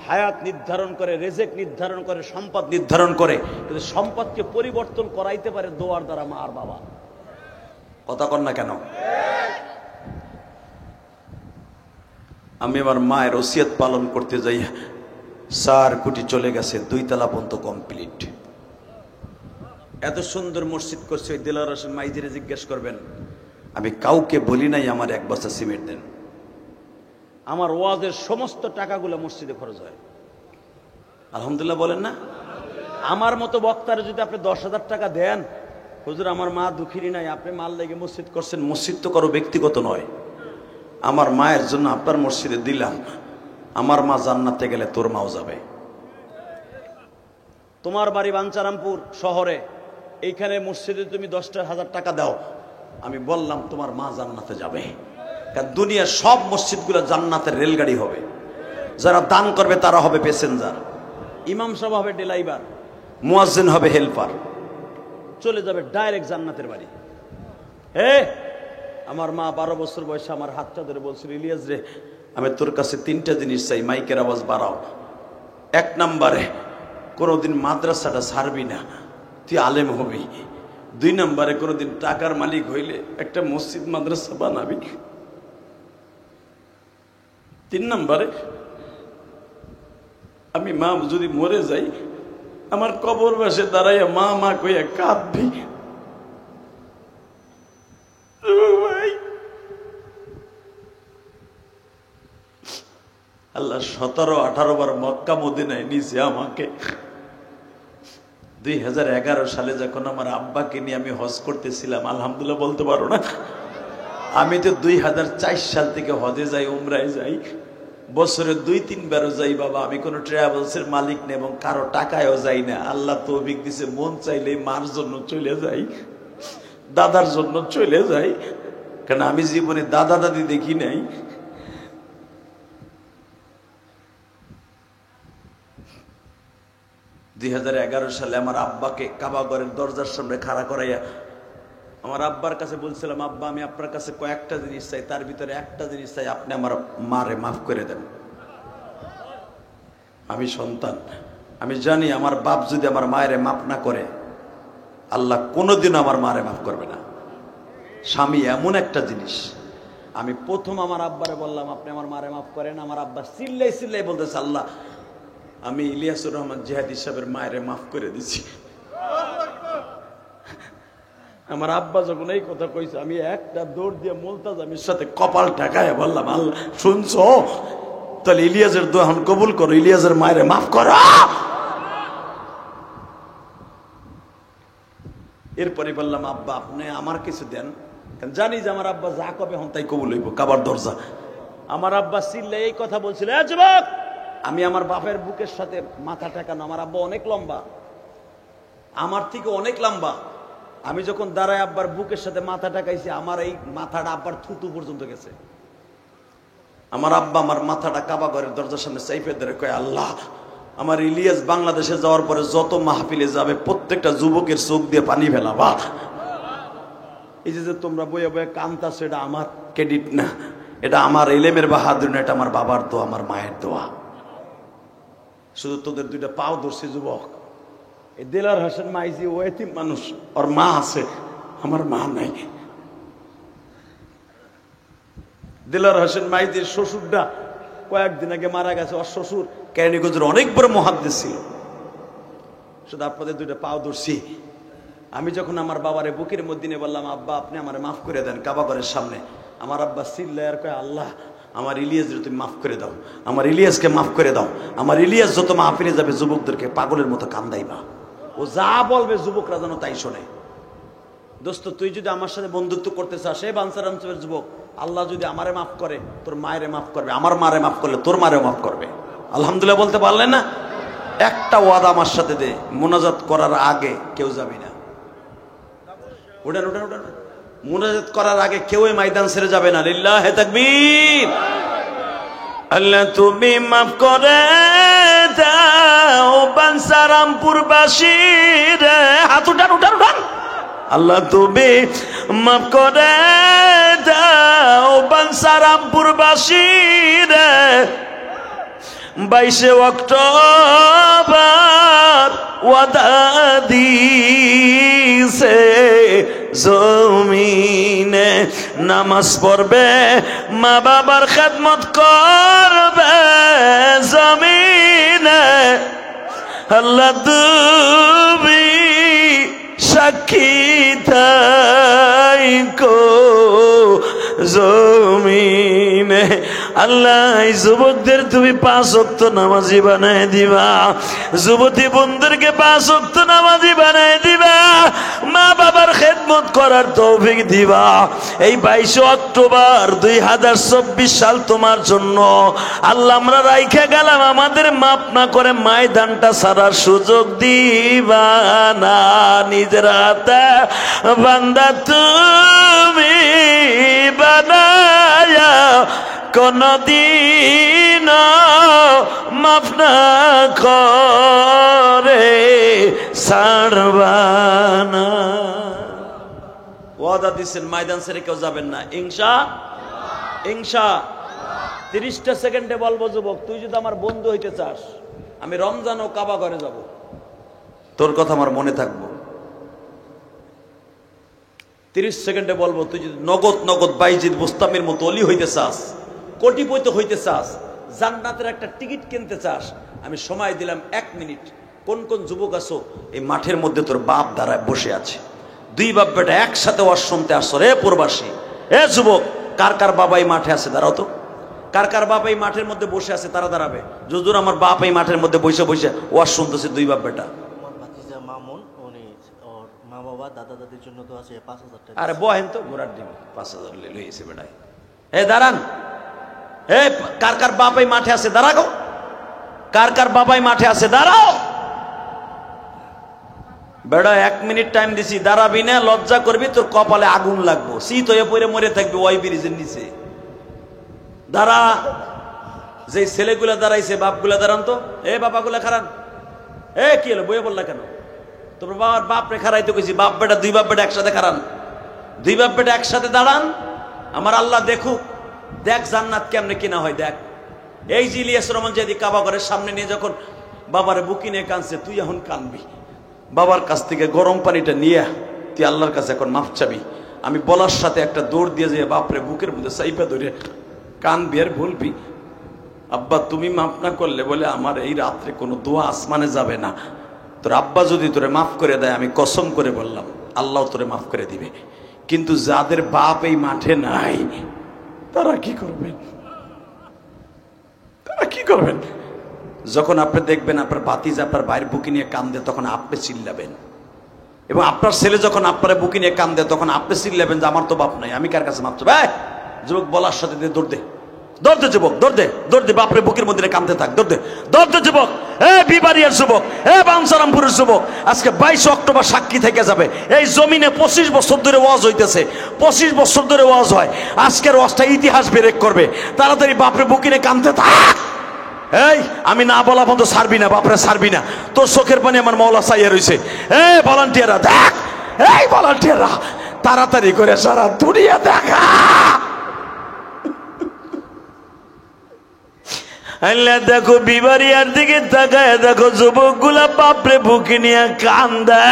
হায়াত নির্ধারণ করে, রিজিক নির্ধারণ করে, সম্পদ নির্ধারণ করে। কিন্তু সম্পদকে পরিবর্তন করাইতে পারে দোয়ার দ্বারা মা আর বাবা। কথা কন না কেন? আমি আমার মায়ের ওসিয়ত পালন করতে যাই 4 কোটি চলে গেছে, 2 তলা পর্যন্ত কমপ্লিট। এত সুন্দর মসজিদ করছে। ওই দেলার হোসেন মাইজিরে জিজ্ঞেস করবেন, আমি কাউকে বলি নাই আমার 1 বস্তা সিমেন্ট দেন। আমার ওয়াজের সমস্ত টাকাগুলো মসজিদে খরচ হয়। আলহামদুলিল্লাহ বলেন না? আমার মতো বক্তারে যদি আপনি 10,000 টাকা দেন, হুজুর আমার মা দুঃখিনী নাই, আপনি মাল লেগে মসজিদ করছেন। মসজিদ তো কারো ব্যক্তিগত নয়, আমার মায়ের জন্য আপনার মসজিদে দিলাম। আমার মা জান্নাতে গেলে তোর মাও যাবে। তোমার বাড়ি বাঞ্ছারামপুর শহরে, এইখানে মসজিদে তুমি 10,000 টাকা দাও, আমি বললাম তোমার মা জান্নাতে যাবে। কারণ দুনিয়ার সব মসজিদগুলো জান্নাতের রেলগাড়ি হবে। যারা দান করবে তারা হবে প্যাসেঞ্জার, ইমাম সাহেব হবে ড্রাইভার, মুয়াজ্জিন হবে হেল্পার, চলে যাবে ডাইরেক্ট জান্নাতের বাড়ি। আমার মা 12 বছর বয়সে আমার হাতটা ধরে বলছিল, ইলিয়াস রে আমি তোর কাছে 3টা জিনিস চাই, মাইকের আওয়াজ বাড়াও। 1 নম্বরে কোনোদিন মাদ্রাসাটা ছাড়বি না, তুই আলেম হবি। 2 নম্বরে কোনোদিন টাকার মালিক হইলে একটা মসজিদ মাদ্রাসা বানাবি। 3 নম্বরে আমি মা যদি মরে যাই আমার কবর বাসে দাঁড়াইয়া মা মা কইয়া কাঁদবি। আল্লাহ 17-18 বার মক্কা মদিনায় নিয়েছে আমাকে। 2011 সালে যখন আমার আব্বাকে নিয়ে আমি হজ করতেছিলাম, আলহামদুলিল্লাহ বলতে পারো না? আমি তো 2004 সাল থেকে হজে যাই, উমরায় যাই, বছরে 2-3 বারও যাই। বাবা আমি কোনো ট্রাভেলসের মালিক নেই এবং কারো টাকায়ও যাই না। আল্লাহ তৌফিক দিছে, মন চাইলে মার জন্য চলে যাই, দাদার জন্য চলে যাই। কারণ আমি জীবনে দাদা দাদি দেখি নাই। দুই 2011 সালে আমার আব্বাকে কাবাগরের দরজার সামনে খাড়া করাইয়া আমার আব্বার কাছে বলছিলাম, আব্বা আমি আপনার কাছে কয়েকটা জিনিস চাই, তার ভিতরে একটা জিনিস চাই, আপনি আমার মারে মাফ করে দেন। আমি সন্তান, আমি জানি আমার বাপ যদি আমার মায়েরে মাফ না করে আল্লাহ কোনোদিনও আমার মারে মাফ করবে না। স্বামী এমন একটা জিনিস। আমি প্রথম আমার আব্বারে বললাম আপনি আমার মারে মাফ করেন। আমার আব্বা চিল্লাই চিল্লাই বলতেছে, আল্লাহ আমি ইলিয়াসুর রহমান জিহাদি সাহেবের মায়েরে মাফ করে দিছি। আমার আব্বা যখন এই কথা কইছে আমি একটা দৌড় দিয়ে মুলতাজামের সাথে কপাল ঠেকায় বললাম, আল্লাহ শুনছো, তাহলে ইলিয়াসের দোয়া এখন কবুল করো, ইলিয়াসের মায়েরে মাফ করো। এরপরে বললাম, আব্বা আপনি আমার কিছু দেন, জানি যে আমার আব্বা যা কবে হন তাই কবুল হইব, কাবার দরজা। আমার আব্বা চিল্লে এই কথা বলছিল, এ যুবক, আমি আমার বাপের বুকের সাথে মাথা ঠেকানো, আমার আব্বা অনেক লম্বা, আমার থেকে অনেক লম্বা। আমি যখন দাঁড়ায় আব্বার বুকের সাথে মাথা ঠেকাইছি, আমার এই মাথাটা আব্বার থুতু পর্যন্ত গেছে। আমার আব্বা আমার মাথাটা কাবা ঘরের দরজার সামনে চাইপে ধরে কয়, আল্লাহ আমার ইলিয়াস বাংলাদেশে যাওয়ার পরে যত মাহফিলে যাবে প্রত্যেকটা যুবকের চোখ দিয়ে পানি ফেলাবা। এই যে তোমরা বইয়ে বইয়ে কান্তাছো, এটা আমার ক্রেডিট না, এটা আমার ইলেমের বাহাদুর না, এটা আমার বাবার দোয়া, আমার মায়ের দোয়া। শুধু তোদের দুইটা পাও ধরছে যুবক। এই দেলার হোসেন মাইজি ও এতিম মানুষ, ওর মা আছে, আমার মা নাই। দেলার হোসেন মাইজির শ্বশুরটা কয়েকদিন আগে মারা গেছে। ওর শ্বশুর কেরানীগঞ্জের অনেক বড় মুহাদ্দিস ছিল। শুধু আপনাদের দুইটা পাও ধরছি। আমি যখন আমার বাবারে বুকের মধ্যে নিয়ে বললাম, আব্বা আপনি আমারে মাফ করে দেন কাবা ঘরের সামনে, আমার আব্বা চিল্লায় আর কয়, আল্লাহ আমার ইলিয়াসকে তুমি মাফ করে দাও, আমার ইলিয়াসকে মাফ করে দাও। আমার ইলিয়াস যত মাহফিলে যাবে যুবকদেরকে পাগলের মতো কান্দাইবা, ও যা বলবে যুবকরা যেন তাই শোনে। দোস্ত তুই যদি আমার সাথে বন্ধুত্ব করতে চাস, সে বানসার অঞ্চলের যুবক, আল্লাহ যদি আমারে মাফ করে তোর মায়েরে মাফ করবে, আমার মারে মাফ করলে তোর মারেও মাফ করবে। আলহামদুলিল্লাহ বলতে পারলেন না? একটা ওয়াদা আমার সাথে দে, মুনাজাত করার আগে কেউ যাবি না। উঠেন উঠেন উঠেন, মুনাজাত করার আগে কেউ এই ময়দান ছেড়ে যাবে না। লিল্লাহে তাকবীর। আল্লাহ তুমি মাফ করে দাও বানসারামপুর বাসীর, হাত উঠান উঠান উঠান। আল্লাহ তুমি মাফ করে দাও বানসারামপুর বাসীর, 22 অক্টোবর ওয়াদা দিছে জমিনে নামাজ পড়বে, মা বাবার খেদমত করবে জমিনে। আল্লাহ তুমি সাক্ষী থাইকো জমিনে। আল্লাহ যুবকদের তুমি 5 ওয়াক্ত নামাজি বানায় দিবা, যুবতী বন্ধুদেরকে 5 ওয়াক্ত নামাজি বানায় দিবা, মা বাবার খেদমত করার তৌফিক দিবা। এই 22 অক্টোবর 2024 সাল তোমার জন্য আল্লাহ আমরা রাইখে গেলাম, আমাদের মাপ না করে ময়দানটা ছাড়ার সুযোগ দিবা না। নিজের হাতে বান্দা তুমি বানায়া কোনদিন মাফ না করে ছাড়বানা। ওয়াদা দিচ্ছেন ময়দান ছেড়ে কেউ যাবেন না, ইনশা। 30টা সেকেন্ডে বলবো, যুবক তুই যদি আমার বন্ধু হইতে চাস, আমি রমজান ও কাবা ঘরে যাব, তোর কথা আমার মনে থাকবো। 30 সেকেন্ডে বলবো, তুই যদি নগদ বাইজিদ বুস্তামের মতো অলি হইতে চাস, কোটিপতি হইতে চাস, জান্নাতের একটা টিকিট কিনতে চাস, আমি সময় দিলাম 1 মিনিট। কোন কোন যুবক আছো এই মাঠের মধ্যে তোর বাপ দাঁড়ায় বসে আছে, 2 বাপ বেটা একসাথে ওয়াজ শুনতে আসছো রে প্রবাসী। এ যুবক, কার কার বাবা এই মাঠে আছে দাঁড়াও তো, কার কার বাপ এই মাঠের মধ্যে বসে আছে তারা দাঁড়াবে। যদুর আমার বাপ এই মাঠের মধ্যে বসে বসে ওয়াজ শুনতেছে, 2 বাপ বেটা। মা বাবা দাদা দাদির জন্য তো আছে 5000 টাকা। আরে বহেন তো ঘোড়ার ডিম 5000 লইছে বেটাই। এ দাঁড়ান, এ কার কার বাবাই মাঠে আছে দাঁড়াও, কার কার বাবাই মাঠে আছে দাঁড়াও। বেড়া 1 মিনিট টাইম দিছি, দাঁড়াবি না, লজ্জা করবি, তোর কপালে আগুন লাগবো, শীত হয়ে পড়ে মরে থাকবি ওই ব্রিজের নিচে। দাঁড়া, যে ছেলেগুলা দাঁড়াইছে বাপগুলা দাঁড়ান তো, এ বাবাগুলা খারান। এ কি হলো বইয়ে বললা কেন? তোমরা বাবার বাপ রে খারাইতে কইছি, বাপ বেটা 2 বাপ বেটা একসাথে খারান, 2 বাপ বেটা একসাথে দাঁড়ান। আমার আল্লাহ দেখুক, দেখ জান্নাত কেমনে কিনা হয় দেখ। এই যে ইলিয়াস রহমান যদি কাবা ঘরের সামনে নিয়ে যখন বাবার বুকি নিয়ে কাঁদছে, তুই এখন কানবি। বাবার কাছ থেকে গরম পানিটা নিয়ে তুই আল্লাহর কাছে এখন মাফ চাবি। আমি বলার সাথে একটা দৌড় দিয়ে যে বাপরে বুকের মধ্যে সাইপা ধরে কানবি আর বলবি, আব্বা তুমি মাফ না করলে বলে আমার এই রাত্রে কোনো দোয়া আসমানে যাবে না। তোর আব্বা যদি তোরে মাফ করে দেয়, আমি কসম করে বললাম আল্লাহ তোরে মাফ করে দিবে। কিন্তু যাদের বাপ এই মাঠে নাই তারা কি করবেন? তারা কি করবেন? যখন আপনি দেখবেন আপনার ভাতিজা আপনার ভাইয়ের বুকে নিয়ে কান্দে, তখন আপনি চিল্লাবেন। এবং আপনার ছেলে যখন আপনার বুকে নিয়ে কান্দে, তখন আপনি চিল্লাবেন যে আমার তো বাপ নাই, আমি কার কাছে মাপ চাবো? যুবক বলার সাথে দিয়ে দৌড় দে, দৌড় দে যুবক, দৌড় দে, দৌড় দে, বাপরে বুকের মধ্যে কান্দতে থাক, দৌড় দে, দৌড় দে যুবক। বিবারিয়ার যুবক, বাঞ্ছারামপুরের যুবক, আজকে 22 অক্টোবর সাক্ষী থেকে যাবে। এই জমিনে 25 বছর ধরে ওয়াজ হইতেছে, 25 বছর ধরে ওয়াজ হয়। আজকের ওয়াজটা ইতিহাস ব্রেক করবে। তাড়াতাড়ি বাপরে বুকে নিয়ে কান্দতে থাক। আমি না বলা বন্ধ ছাড়বি না, বাপরে ছাড়বি না। তোর চোখের পানি আমার মওলা চাইয়া রইছে। ভলান্টিয়াররা দেখ, ভলান্টিয়াররা তাড়াতাড়ি করে সারা দুনিয়া দেখা। আল্লাহ দেখো বিবারিয়ার দিকে তাকায়, দেখো যুবক গুলা বাপরে বুকে নিয়ে কান্দে।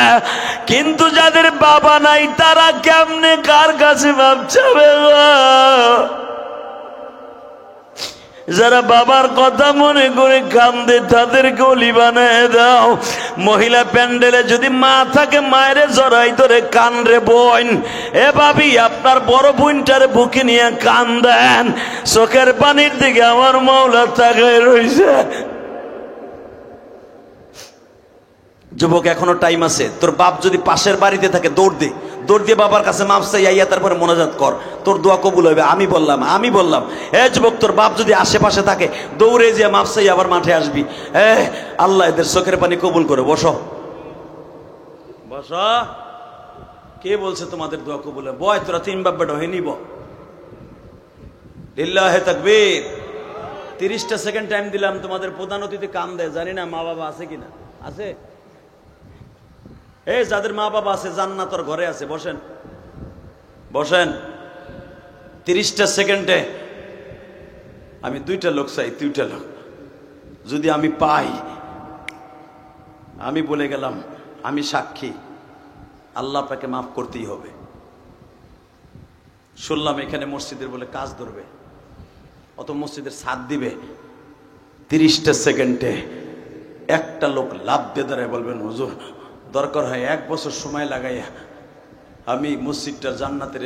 কিন্তু যাদের বাবা নাই তারা কেমনে কার কাছে বাপ চাবে? যারা বাবার কথা মনে করে কান্দে তাদের গলি বানায় দাও। মহিলা প্যান্ডেলে যদি মা থাকে, মায়ের জড়াই ধরে কান রে বোন, ভাবি আপনার বড় বোনটারে বুকে নিয়ে কান্দেন। চোখের পানির দিকে আমার মওলা তাকায় রইছে। যুবক এখনো টাইম আছে। তোর বাপ যদি পাশের বাড়িতে থাকে, দৌড় দে, দৌড় দিয়ে বাবার কাছে মাপ চাই আইয়া তারপরে মোনাজাত কর, তোর দোয়া কবুল হবে। আমি বললাম যুবক তোর বাপ যদি আশেপাশে থাকে, দৌড়ে যে মাপ চাই আবার মাঠে আসবি। আল্লাহ এদের চোখের পানি কবুল করে। বসো বসো। কে বলছে তোমাদের দোয়া কবুল হবে? বয় তোরা 3 বাপ বেটা হয়ে নিব। লিল্লাহে তাকবীর। 30টা সেকেন্ড টাইম দিলাম। তোমাদের প্রধান অতিথি কাম দেয়, জানি না মা বাবা আছে কিনা। আছে? যাদের মা বাবা আছে জান্নাতের ঘরে আছে, বসেন বসেন। 30টা সেকেন্ডে আমি 2টা লোক চাই, 2টা লোক। যদি আমি পাই, আমি বলে গেলাম, আমি সাক্ষী, আল্লাহ আপনাকে মাফ করতেই হবে। শুনলাম এখানে মসজিদের বলে কাজ ধরবে, অত মসজিদের ছাদ দিবে। 30টা সেকেন্ডে একটা লোক লাভ দিয়ে দাঁড়ায় বলবেন, হুজুর দরকার হয় 1 বছর সময় লাগাইয়া আমি মসজিদটা জান্নাতের